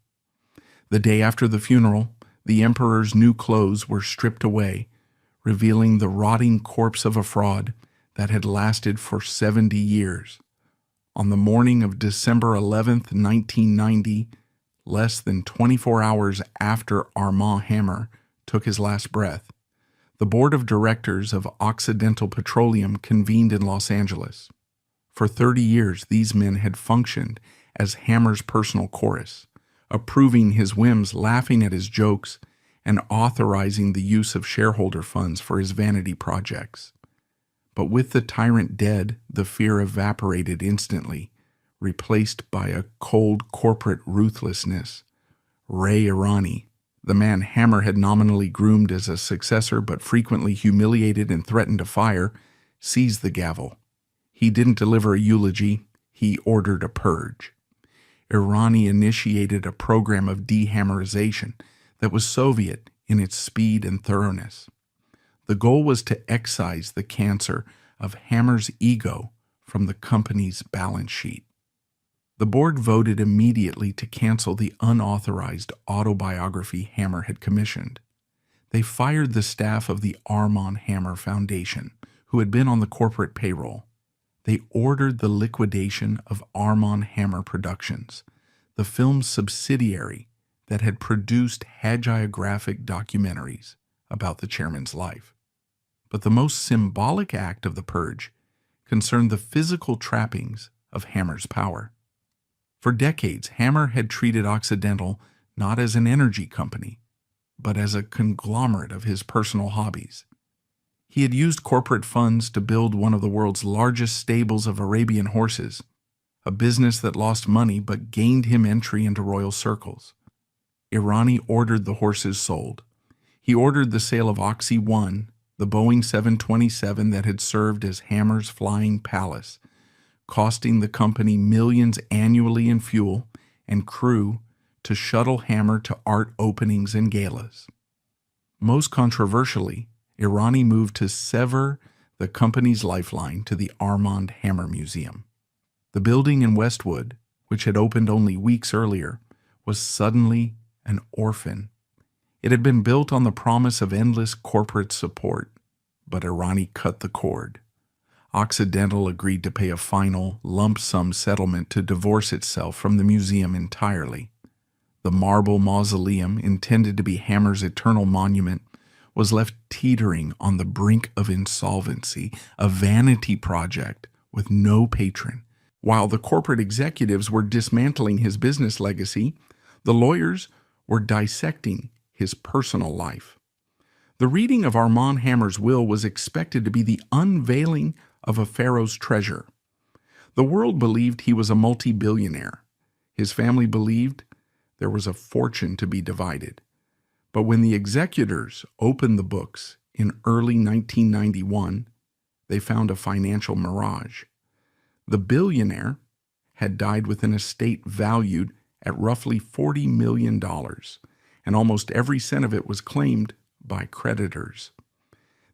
The day after the funeral, the emperor's new clothes were stripped away, revealing the rotting corpse of a fraud that had lasted for 70 years. On the morning of December 11th, 1990, less than 24 hours after Armand Hammer took his last breath, the board of directors of Occidental Petroleum convened in Los Angeles. For 30 years, these men had functioned as Hammer's personal chorus, approving his whims, laughing at his jokes, and authorizing the use of shareholder funds for his vanity projects. But with the tyrant dead, the fear evaporated instantly, replaced by a cold corporate ruthlessness. Ray Irani, the man Hammer had nominally groomed as a successor but frequently humiliated and threatened to fire, seized the gavel. He didn't deliver a eulogy, he ordered a purge. Irani initiated a program of dehammerization that was Soviet in its speed and thoroughness. The goal was to excise the cancer of Hammer's ego from the company's balance sheet. The board voted immediately to cancel the unauthorized autobiography Hammer had commissioned. They fired the staff of the Armand Hammer Foundation, who had been on the corporate payroll. They ordered the liquidation of Armand Hammer Productions, the film's subsidiary that had produced hagiographic documentaries about the chairman's life. But the most symbolic act of the purge concerned the physical trappings of Hammer's power. For decades, Hammer had treated Occidental not as an energy company, but as a conglomerate of his personal hobbies. He had used corporate funds to build one of the world's largest stables of Arabian horses, a business that lost money but gained him entry into royal circles. Irani ordered the horses sold. He ordered the sale of Oxy 1, the Boeing 727 that had served as Hammer's flying palace, costing the company millions annually in fuel and crew to shuttle Hammer to art openings and galas. Most controversially, Irani moved to sever the company's lifeline to the Armand Hammer Museum. The building in Westwood, which had opened only weeks earlier, was suddenly an orphan. It had been built on the promise of endless corporate support, but Irani cut the cord. Occidental agreed to pay a final, lump sum settlement to divorce itself from the museum entirely. The marble mausoleum, intended to be Hammer's eternal monument, was left teetering on the brink of insolvency, a vanity project with no patron. While the corporate executives were dismantling his business legacy, the lawyers were dissecting his personal life. The reading of Armand Hammer's will was expected to be the unveiling of a pharaoh's treasure. The world believed he was a multi-billionaire. His family believed there was a fortune to be divided. But when the executors opened the books in early 1991, they found a financial mirage. The billionaire had died with an estate valued at roughly $40 million, and almost every cent of it was claimed by creditors.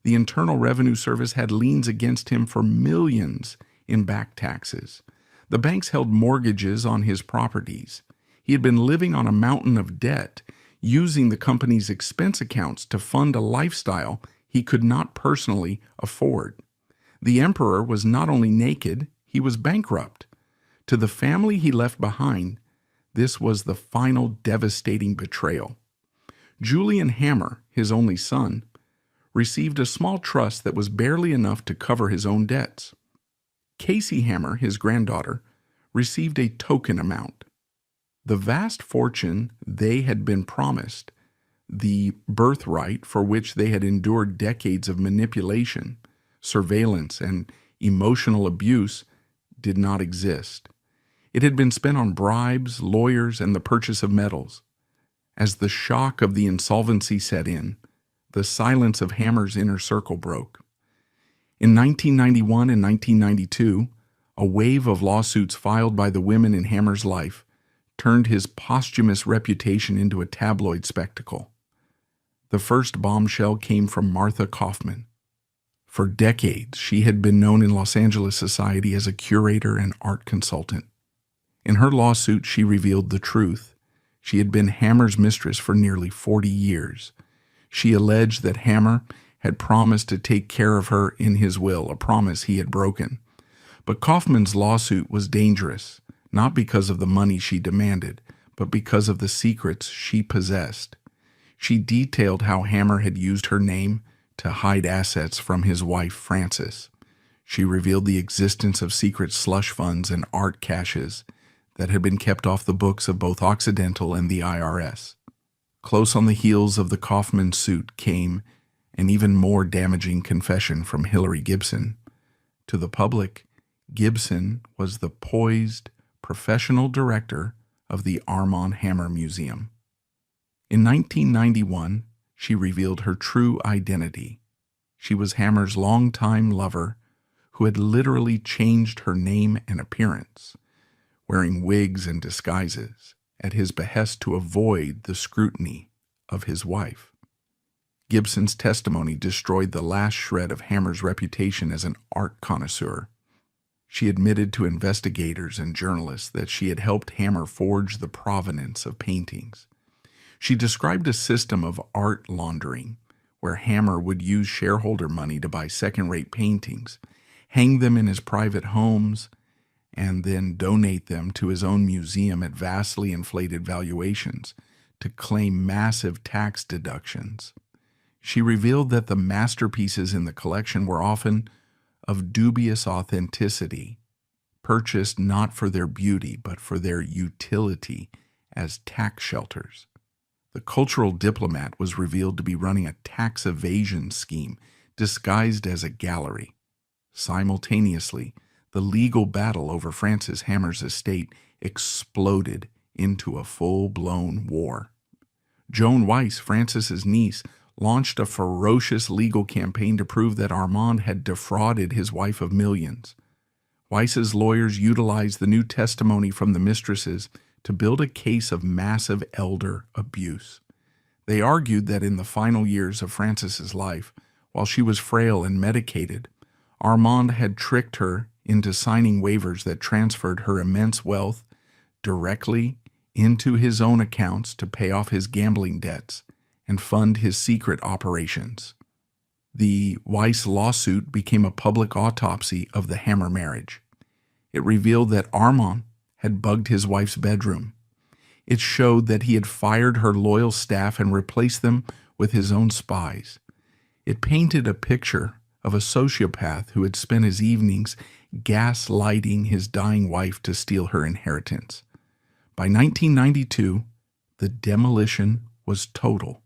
The Internal Revenue Service had liens against him for millions in back taxes. The banks held mortgages on his properties. He had been living on a mountain of debt, using the company's expense accounts to fund a lifestyle he could not personally afford. The emperor was not only naked, he was bankrupt. To the family he left behind, this was the final devastating betrayal. Julian Hammer, his only son, received a small trust that was barely enough to cover his own debts. Casey Hammer, his granddaughter, received a token amount. The vast fortune they had been promised, the birthright for which they had endured decades of manipulation, surveillance, and emotional abuse, did not exist. It had been spent on bribes, lawyers, and the purchase of metals. As the shock of the insolvency set in, the silence of Hammer's inner circle broke. In 1991 and 1992, a wave of lawsuits filed by the women in Hammer's life turned his posthumous reputation into a tabloid spectacle. The first bombshell came from Martha Kaufman. For decades, she had been known in Los Angeles society as a curator and art consultant. In her lawsuit, she revealed the truth. She had been Hammer's mistress for nearly 40 years. She alleged that Hammer had promised to take care of her in his will, a promise he had broken. But Kaufman's lawsuit was dangerous, not because of the money she demanded, but because of the secrets she possessed. She detailed how Hammer had used her name to hide assets from his wife, Frances. She revealed the existence of secret slush funds and art caches that had been kept off the books of both Occidental and the IRS. Close on the heels of the Kaufman suit came an even more damaging confession from Hillary Gibson. To the public, Gibson was the poised, professional director of the Armand Hammer Museum. In 1991, she revealed her true identity. She was Hammer's longtime lover, who had literally changed her name and appearance, wearing wigs and disguises, at his behest to avoid the scrutiny of his wife. Gibson's testimony destroyed the last shred of Hammer's reputation as an art connoisseur. She admitted to investigators and journalists that she had helped Hammer forge the provenance of paintings. She described a system of art laundering, where Hammer would use shareholder money to buy second-rate paintings, hang them in his private homes, and then donate them to his own museum at vastly inflated valuations to claim massive tax deductions. She revealed that the masterpieces in the collection were often of dubious authenticity, purchased not for their beauty but for their utility as tax shelters. The cultural diplomat was revealed to be running a tax evasion scheme disguised as a gallery. Simultaneously, the legal battle over Frances Hammer's estate exploded into a full-blown war. Joan Weiss, Frances's niece, launched a ferocious legal campaign to prove that Armand had defrauded his wife of millions. Weiss's lawyers utilized the new testimony from the mistresses to build a case of massive elder abuse. They argued that in the final years of Frances's life, while she was frail and medicated, Armand had tricked her into signing waivers that transferred her immense wealth directly into his own accounts to pay off his gambling debts and fund his secret operations. The Weiss lawsuit became a public autopsy of the Hammer marriage. It revealed that Armand had bugged his wife's bedroom. It showed that he had fired her loyal staff and replaced them with his own spies. It painted a picture of a sociopath who had spent his evenings gaslighting his dying wife to steal her inheritance. By 1992, the demolition was total.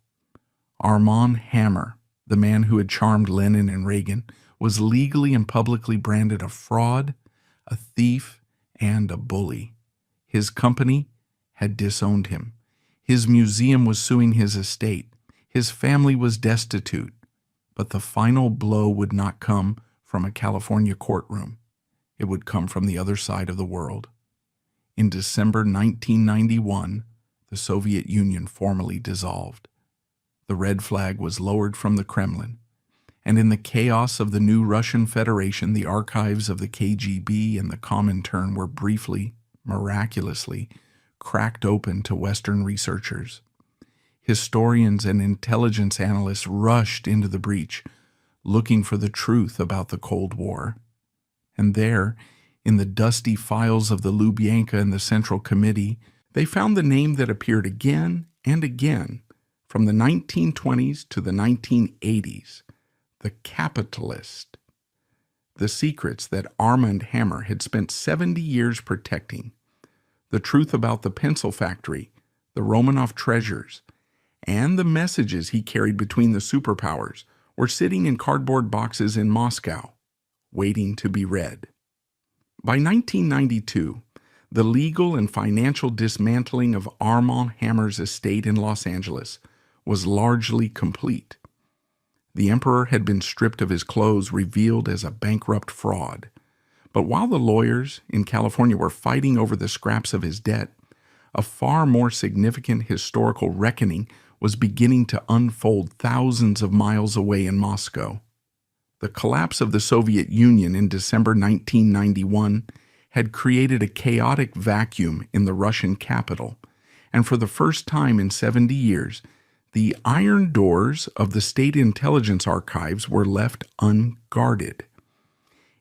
Armand Hammer, the man who had charmed Lenin and Reagan, was legally and publicly branded a fraud, a thief, and a bully. His company had disowned him. His museum was suing his estate. His family was destitute. But the final blow would not come from a California courtroom. It would come from the other side of the world. In December 1991, the Soviet Union formally dissolved. The red flag was lowered from the Kremlin, and in the chaos of the new Russian Federation, the archives of the KGB and the Comintern were briefly, miraculously, cracked open to Western researchers. Historians and intelligence analysts rushed into the breach, looking for the truth about the Cold War. And there, in the dusty files of the Lubyanka and the Central Committee, they found the name that appeared again and again from the 1920s to the 1980s, the capitalist. The secrets that Armand Hammer had spent 70 years protecting, the truth about the pencil factory, the Romanov treasures, and the messages he carried between the superpowers were sitting in cardboard boxes in Moscow, waiting to be read. By 1992, the legal and financial dismantling of Armand Hammer's estate in Los Angeles was largely complete. The emperor had been stripped of his clothes, revealed as a bankrupt fraud. But while the lawyers in California were fighting over the scraps of his debt, a far more significant historical reckoning was beginning to unfold thousands of miles away in Moscow. The collapse of the Soviet Union in December 1991 had created a chaotic vacuum in the Russian capital, and for the first time in 70 years, the iron doors of the state intelligence archives were left unguarded.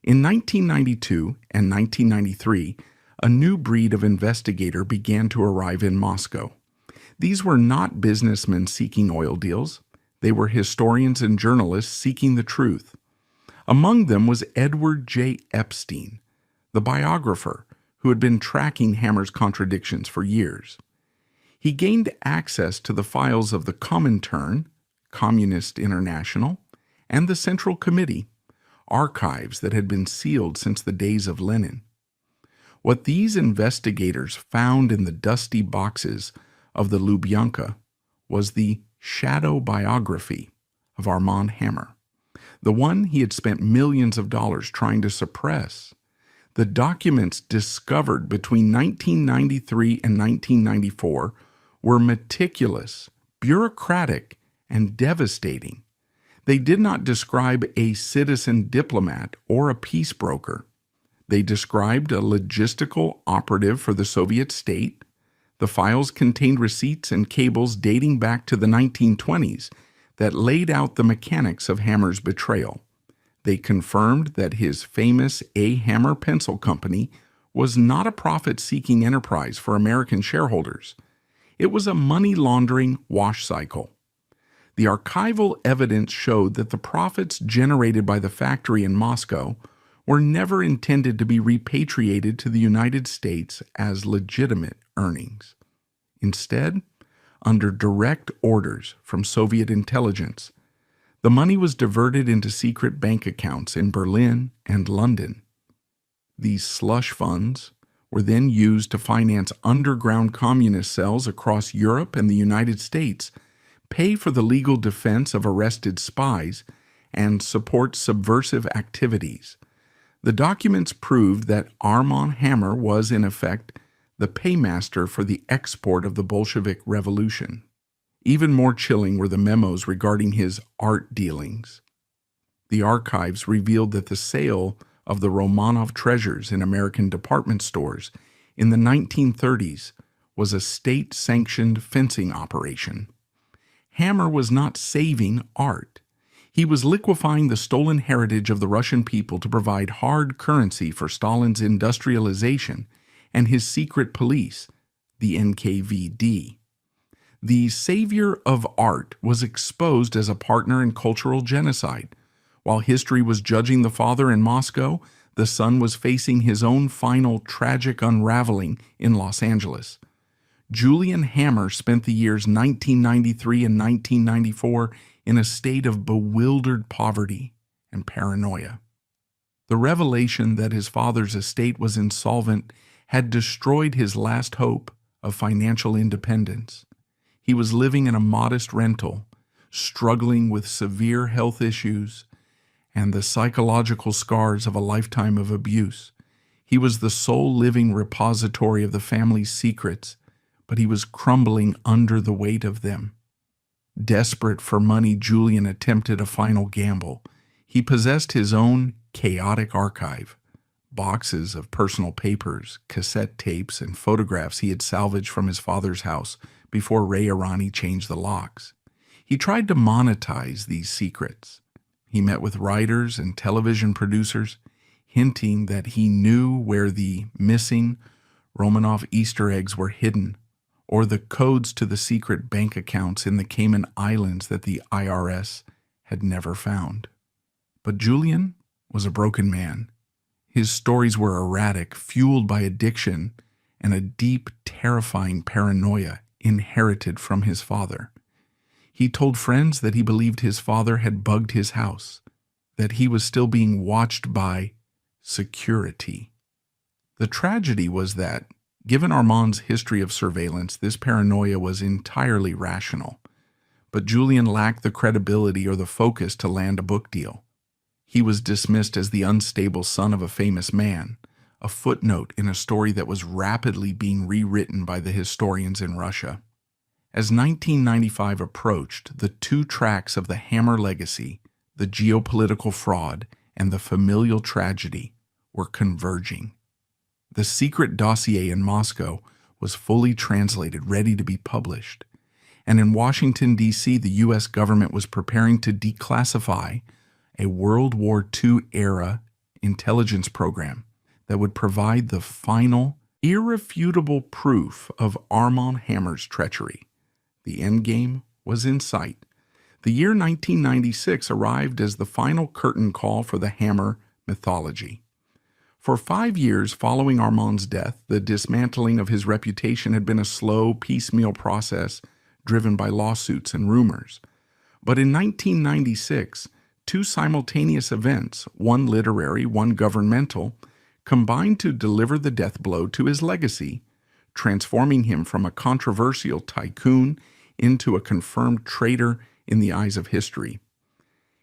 In 1992 and 1993, a new breed of investigator began to arrive in Moscow. These were not businessmen seeking oil deals. They were historians and journalists seeking the truth. Among them was Edward J. Epstein, the biographer who had been tracking Hammer's contradictions for years. He gained access to the files of the Comintern, Communist International, and the Central Committee, archives that had been sealed since the days of Lenin. What these investigators found in the dusty boxes of the Lubyanka was the shadow biography of Armand Hammer, the one he had spent millions of dollars trying to suppress. The documents discovered between 1993 and 1994 were meticulous, bureaucratic, and devastating. They did not describe a citizen diplomat or a peace broker. They described a logistical operative for the Soviet state. The files contained receipts and cables dating back to the 1920s that laid out the mechanics of Hammer's betrayal. They confirmed that his famous A. Hammer Pencil Company was not a profit-seeking enterprise for American shareholders. It was a money-laundering wash cycle. The archival evidence showed that the profits generated by the factory in Moscow were never intended to be repatriated to the United States as legitimate earnings. Instead, under direct orders from Soviet intelligence, the money was diverted into secret bank accounts in Berlin and London. These slush funds were then used to finance underground communist cells across Europe and the United States, pay for the legal defense of arrested spies, and support subversive activities. The documents proved that Armand Hammer was, in effect, the paymaster for the export of the Bolshevik Revolution. Even more chilling were the memos regarding his art dealings. The archives revealed that the sale of the Romanov treasures in American department stores in the 1930s was a state-sanctioned fencing operation. Hammer was not saving art. He was liquefying the stolen heritage of the Russian people to provide hard currency for Stalin's industrialization and his secret police, the NKVD. The savior of art was exposed as a partner in cultural genocide. While history was judging the father in Moscow, the son was facing his own final tragic unraveling in Los Angeles. Julian Hammer spent the years 1993 and 1994 in a state of bewildered poverty and paranoia. The revelation that his father's estate was insolvent had destroyed his last hope of financial independence. He was living in a modest rental, struggling with severe health issues and the psychological scars of a lifetime of abuse. He was the sole living repository of the family's secrets, but he was crumbling under the weight of them. Desperate for money, Julian attempted a final gamble. He possessed his own chaotic archive, boxes of personal papers, cassette tapes, and photographs he had salvaged from his father's house before Ray Irani changed the locks. He tried to monetize these secrets. He met with writers and television producers, hinting that he knew where the missing Romanov Easter eggs were hidden, or the codes to the secret bank accounts in the Cayman Islands that the IRS had never found. But Julian was a broken man. His stories were erratic, fueled by addiction and a deep, terrifying paranoia inherited from his father. He told friends that he believed his father had bugged his house, that he was still being watched by security. The tragedy was that, given Armand's history of surveillance, this paranoia was entirely rational. But Julian lacked the credibility or the focus to land a book deal. He was dismissed as the unstable son of a famous man, a footnote in a story that was rapidly being rewritten by the historians in Russia. As 1995 approached, the two tracks of the Hammer legacy, the geopolitical fraud and the familial tragedy, were converging. The secret dossier in Moscow was fully translated, ready to be published. And in Washington, D.C., the U.S. government was preparing to declassify a World War II-era intelligence program that would provide the final irrefutable proof of Armand Hammer's treachery. The endgame was in sight. The year 1996 arrived as the final curtain call for the Hammer mythology. For 5 years following Armand's death, the dismantling of his reputation had been a slow, piecemeal process driven by lawsuits and rumors. But in 1996, two simultaneous events, one literary, one governmental, combined to deliver the death blow to his legacy, transforming him from a controversial tycoon into a confirmed traitor in the eyes of history.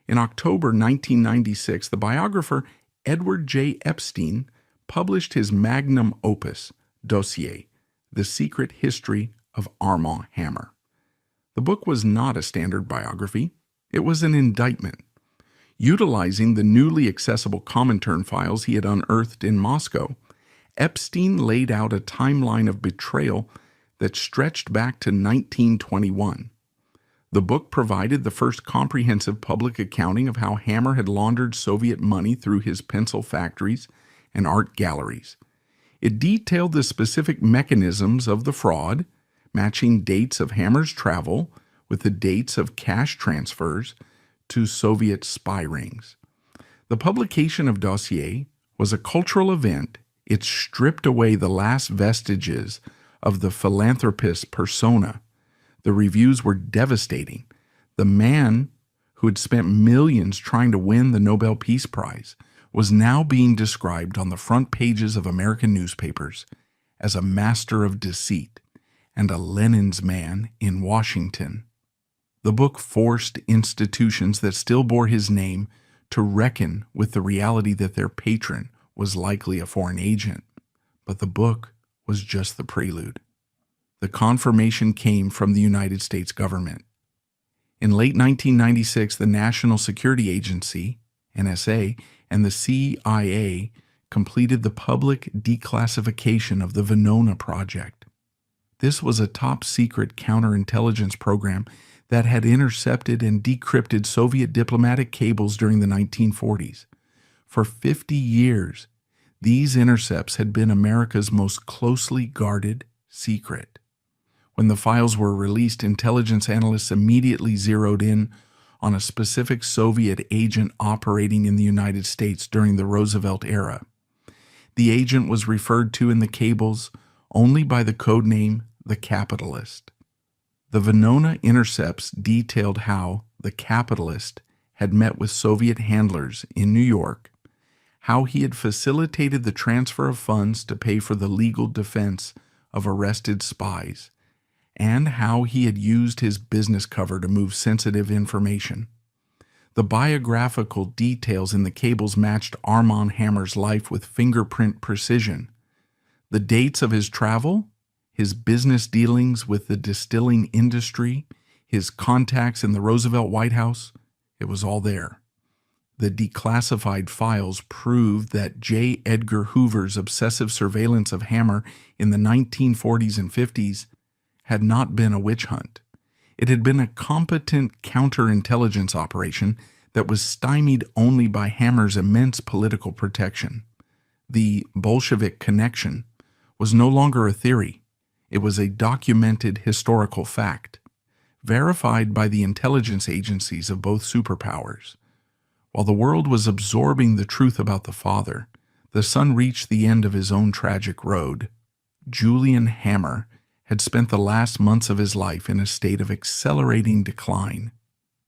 In October 1996, the biographer Edward J. Epstein published his magnum opus, Dossier, The Secret History of Armand Hammer. The book was not a standard biography. It was an indictment. Utilizing the newly accessible Comintern files he had unearthed in Moscow, Epstein laid out a timeline of betrayal that stretched back to 1921. The book provided the first comprehensive public accounting of how Hammer had laundered Soviet money through his pencil factories and art galleries. It detailed the specific mechanisms of the fraud, matching dates of Hammer's travel with the dates of cash transfers to Soviet spy rings. The publication of Dossier was a cultural event. It stripped away the last vestiges of the philanthropist persona. The reviews were devastating. The man who had spent millions trying to win the Nobel Peace Prize was now being described on the front pages of American newspapers as a master of deceit and a Lenin's man in Washington. The book forced institutions that still bore his name to reckon with the reality that their patron was likely a foreign agent. But the book was just the prelude. The confirmation came from the United States government. In late 1996, the National Security Agency, NSA, and the CIA completed the public declassification of the Venona project. This was a top-secret counterintelligence program that had intercepted and decrypted Soviet diplomatic cables during the 1940s. For 50 years, these intercepts had been America's most closely guarded secret. When the files were released, intelligence analysts immediately zeroed in on a specific Soviet agent operating in the United States during the Roosevelt era. The agent was referred to in the cables only by the codename the Capitalist. The Venona intercepts detailed how the Capitalist had met with Soviet handlers in New York, how he had facilitated the transfer of funds to pay for the legal defense of arrested spies, and how he had used his business cover to move sensitive information. The biographical details in the cables matched Armand Hammer's life with fingerprint precision. The dates of his travel, his business dealings with the distilling industry, his contacts in the Roosevelt White House, it was all there. The declassified files proved that J. Edgar Hoover's obsessive surveillance of Hammer in the 1940s and 50s had not been a witch hunt. It had been a competent counterintelligence operation that was stymied only by Hammer's immense political protection. The Bolshevik connection was no longer a theory. It was a documented historical fact, verified by the intelligence agencies of both superpowers. While the world was absorbing the truth about the father, the son reached the end of his own tragic road. Julian Hammer had spent the last months of his life in a state of accelerating decline.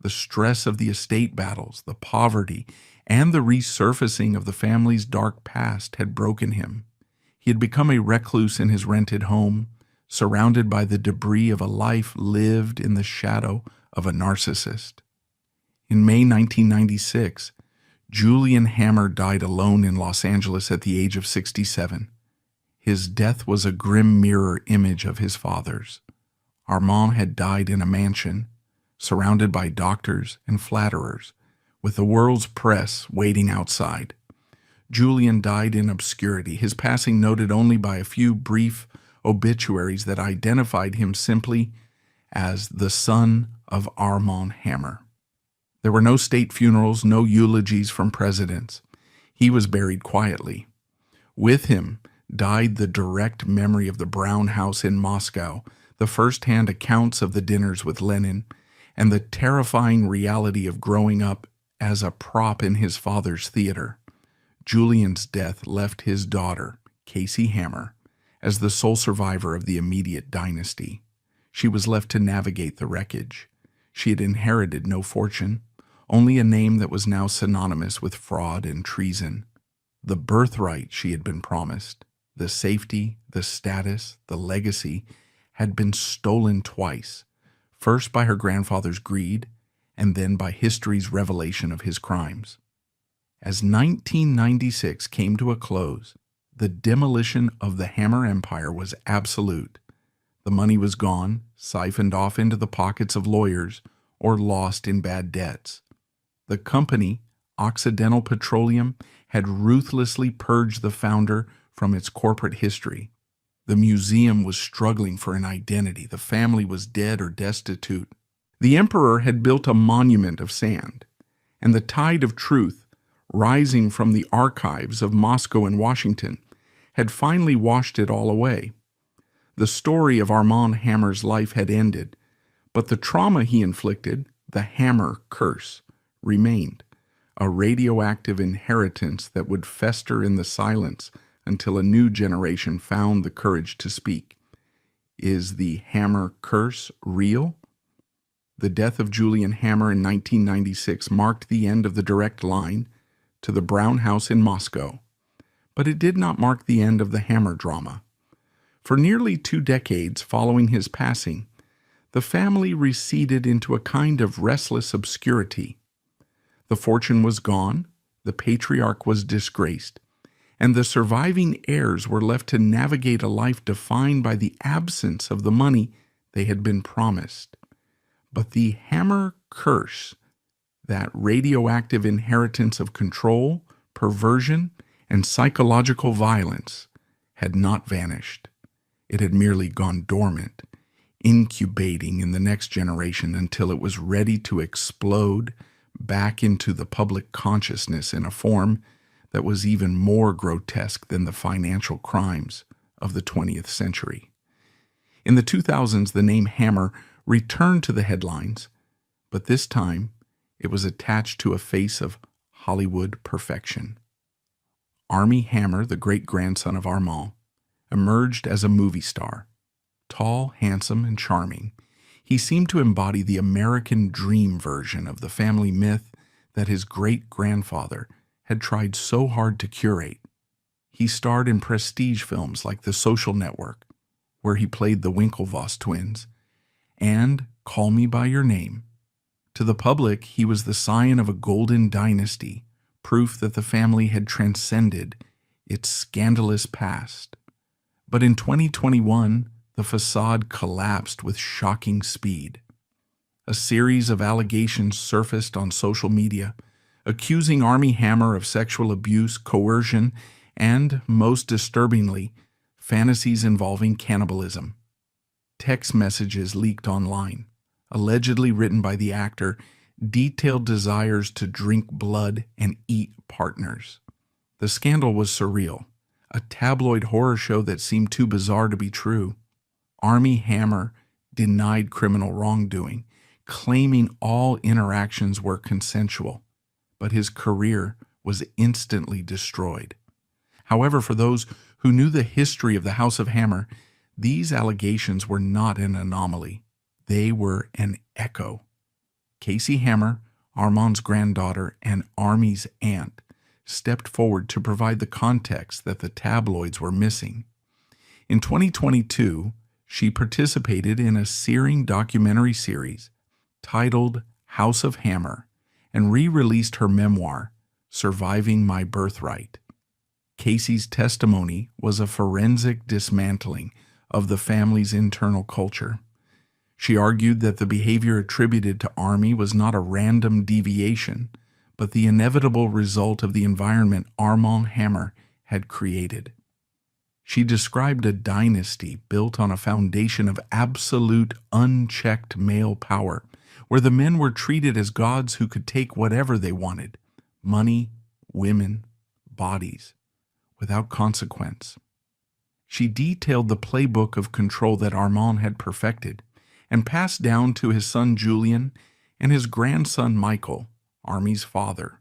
The stress of the estate battles, the poverty, and the resurfacing of the family's dark past had broken him. He had become a recluse in his rented home, surrounded by the debris of a life lived in the shadow of a narcissist. In May 1996, Julian Hammer died alone in Los Angeles at the age of 67. His death was a grim mirror image of his father's. Armand had died in a mansion, surrounded by doctors and flatterers, with the world's press waiting outside. Julian died in obscurity, his passing noted only by a few brief obituaries that identified him simply as the son of Armand Hammer. There were no state funerals, no eulogies from presidents. He was buried quietly. With him, died the direct memory of the Brown House in Moscow, the first-hand accounts of the dinners with Lenin, and the terrifying reality of growing up as a prop in his father's theater. Julian's death left his daughter, Casey Hammer, as the sole survivor of the immediate dynasty. She was left to navigate the wreckage. She had inherited no fortune, only a name that was now synonymous with fraud and treason. The birthright she had been promised, the safety, the status, the legacy, had been stolen twice, first by her grandfather's greed, and then by history's revelation of his crimes. As 1996 came to a close, the demolition of the Hammer Empire was absolute. The money was gone, siphoned off into the pockets of lawyers, or lost in bad debts. The company, Occidental Petroleum, had ruthlessly purged the founder from its corporate history. The museum was struggling for an identity. The family was dead or destitute. The emperor had built a monument of sand, and the tide of truth, rising from the archives of Moscow and Washington, had finally washed it all away. The story of Armand Hammer's life had ended, but the trauma he inflicted, the Hammer curse, remained, a radioactive inheritance that would fester in the silence until a new generation found the courage to speak. Is the Hammer curse real? The death of Julian Hammer in 1996 marked the end of the direct line to the Brown House in Moscow, but it did not mark the end of the Hammer drama. For nearly 2 decades following his passing, the family receded into a kind of restless obscurity. The fortune was gone, the patriarch was disgraced, and the surviving heirs were left to navigate a life defined by the absence of the money they had been promised. But the Hammer curse, that radioactive inheritance of control, perversion, and psychological violence, had not vanished. It had merely gone dormant, incubating in the next generation until it was ready to explode back into the public consciousness in a form that was even more grotesque than the financial crimes of the 20th century. In the 2000s, the name Hammer returned to the headlines, but this time it was attached to a face of Hollywood perfection. Armie Hammer, the great-grandson of Armand, emerged as a movie star. Tall, handsome, and charming, he seemed to embody the American dream version of the family myth that his great-grandfather had tried so hard to curate. He starred in prestige films like The Social Network, where he played the Winklevoss twins, and Call Me By Your Name. To the public, he was the scion of a golden dynasty, proof that the family had transcended its scandalous past. But in 2021, the facade collapsed with shocking speed. A series of allegations surfaced on social media, accusing Armie Hammer of sexual abuse, coercion, and, most disturbingly, fantasies involving cannibalism. Text messages leaked online, allegedly written by the actor, detailed desires to drink blood and eat partners. The scandal was surreal, a tabloid horror show that seemed too bizarre to be true. Armie Hammer denied criminal wrongdoing, claiming all interactions were consensual, but his career was instantly destroyed. However, for those who knew the history of the House of Hammer, these allegations were not an anomaly. They were an echo. Casey Hammer, Armand's granddaughter and Armie's aunt, stepped forward to provide the context that the tabloids were missing. In 2022, she participated in a searing documentary series titled House of Hammer and re-released her memoir, Surviving My Birthright. Casey's testimony was a forensic dismantling of the family's internal culture. She argued that the behavior attributed to Armie was not a random deviation, but the inevitable result of the environment Armand Hammer had created. She described a dynasty built on a foundation of absolute, unchecked male power, where the men were treated as gods who could take whatever they wanted, money, women, bodies, without consequence. She detailed the playbook of control that Armand had perfected and passed down to his son Julian and his grandson Michael, Army's father.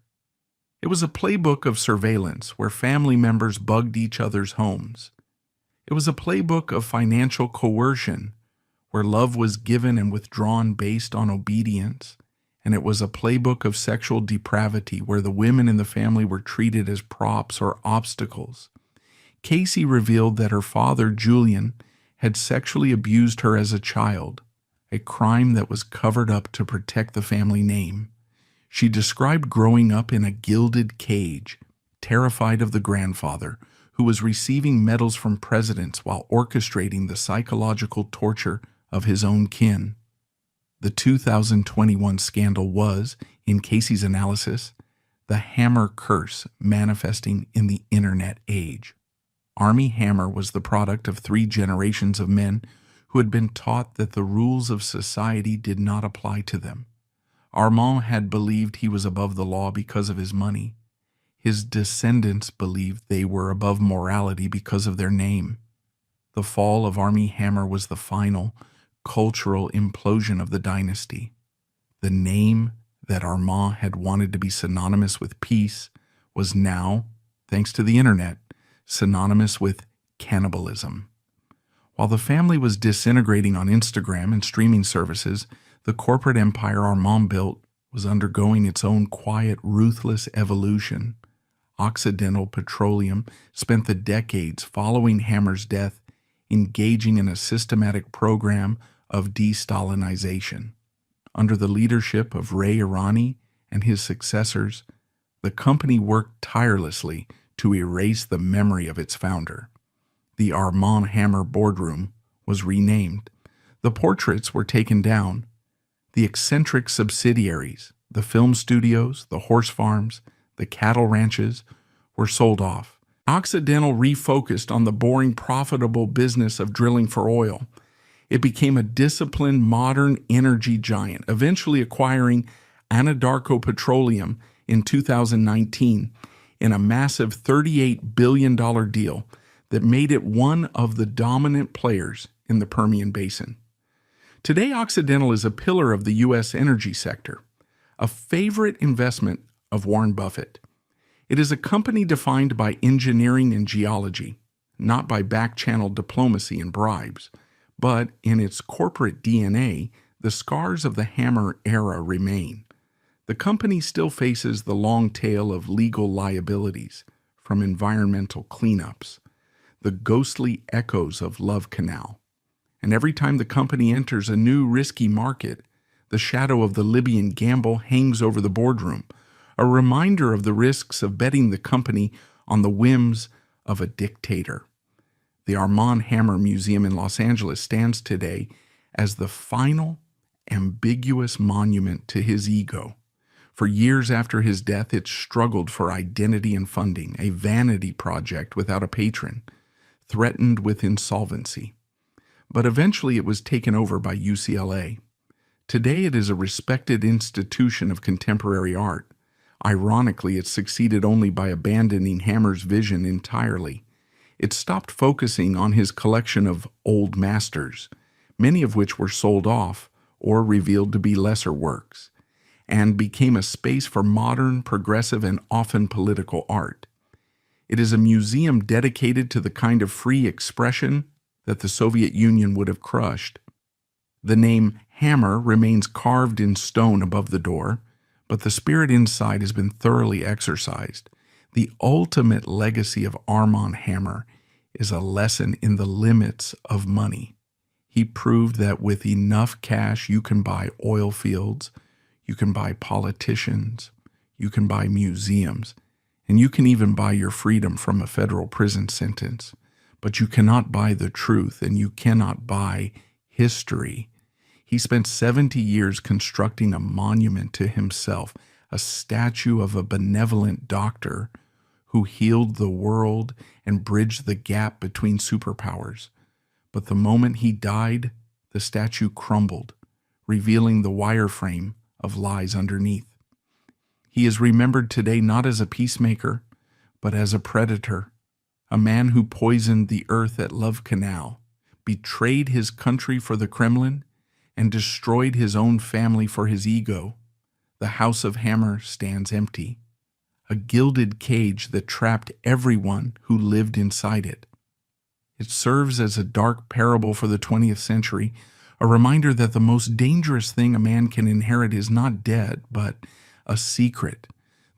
It was a playbook of surveillance where family members bugged each other's homes. It was a playbook of financial coercion where love was given and withdrawn based on obedience. And it was a playbook of sexual depravity where the women in the family were treated as props or obstacles. Casey revealed that her father, Julian, had sexually abused her as a child, a crime that was covered up to protect the family name. She described growing up in a gilded cage, terrified of the grandfather, who was receiving medals from presidents while orchestrating the psychological torture of his own kin. The 2021 scandal was, in Casey's analysis, the Hammer curse manifesting in the internet age. Armie Hammer was the product of 3 generations of men who had been taught that the rules of society did not apply to them. Armand had believed he was above the law because of his money. His descendants believed they were above morality because of their name. The fall of Armie Hammer was the final, cultural implosion of the dynasty. The name that Armand had wanted to be synonymous with peace was now, thanks to the internet, synonymous with cannibalism. While the family was disintegrating on Instagram and streaming services, the corporate empire Armand built was undergoing its own quiet, ruthless evolution. Occidental Petroleum spent the decades following Hammer's death engaging in a systematic program of de-Stalinization. Under the leadership of Ray Irani and his successors, the company worked tirelessly to erase the memory of its founder. The Armand Hammer boardroom was renamed. The portraits were taken down. The eccentric subsidiaries, the film studios, the horse farms, the cattle ranches, were sold off. Occidental refocused on the boring, profitable business of drilling for oil. It became a disciplined, modern energy giant, eventually acquiring Anadarko Petroleum in 2019 in a massive $38 billion deal that made it one of the dominant players in the Permian Basin. Today, Occidental is a pillar of the U.S. energy sector, a favorite investment of Warren Buffett. It is a company defined by engineering and geology, not by back-channel diplomacy and bribes, but in its corporate DNA, the scars of the Hammer era remain. The company still faces the long tail of legal liabilities from environmental cleanups, the ghostly echoes of Love Canal. And every time the company enters a new risky market, the shadow of the Libyan gamble hangs over the boardroom, a reminder of the risks of betting the company on the whims of a dictator. The Armand Hammer Museum in Los Angeles stands today as the final, ambiguous monument to his ego. For years after his death, it struggled for identity and funding, a vanity project without a patron, threatened with insolvency. But eventually it was taken over by UCLA. Today it is a respected institution of contemporary art. Ironically, it succeeded only by abandoning Hammer's vision entirely. It stopped focusing on his collection of old masters, many of which were sold off or revealed to be lesser works, and became a space for modern, progressive, and often political art. It is a museum dedicated to the kind of free expression that the Soviet Union would have crushed. The name Hammer remains carved in stone above the door, but the spirit inside has been thoroughly exorcised. The ultimate legacy of Armand Hammer is a lesson in the limits of money. He proved that with enough cash you can buy oil fields, you can buy politicians, you can buy museums, and you can even buy your freedom from a federal prison sentence. But you cannot buy the truth, and you cannot buy history. He spent 70 years constructing a monument to himself, a statue of a benevolent doctor who healed the world and bridged the gap between superpowers. But the moment he died, the statue crumbled, revealing the wireframe of lies underneath. He is remembered today not as a peacemaker, but as a predator, a man who poisoned the earth at Love Canal, betrayed his country for the Kremlin, and destroyed his own family for his ego. The House of Hammer stands empty, a gilded cage that trapped everyone who lived inside it. It serves as a dark parable for the 20th century, a reminder that the most dangerous thing a man can inherit is not dead, but a secret.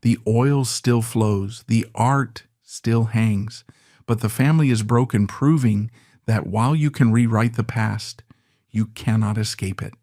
The oil still flows, the art still hangs, but the family is broken, proving that while you can rewrite the past, you cannot escape it.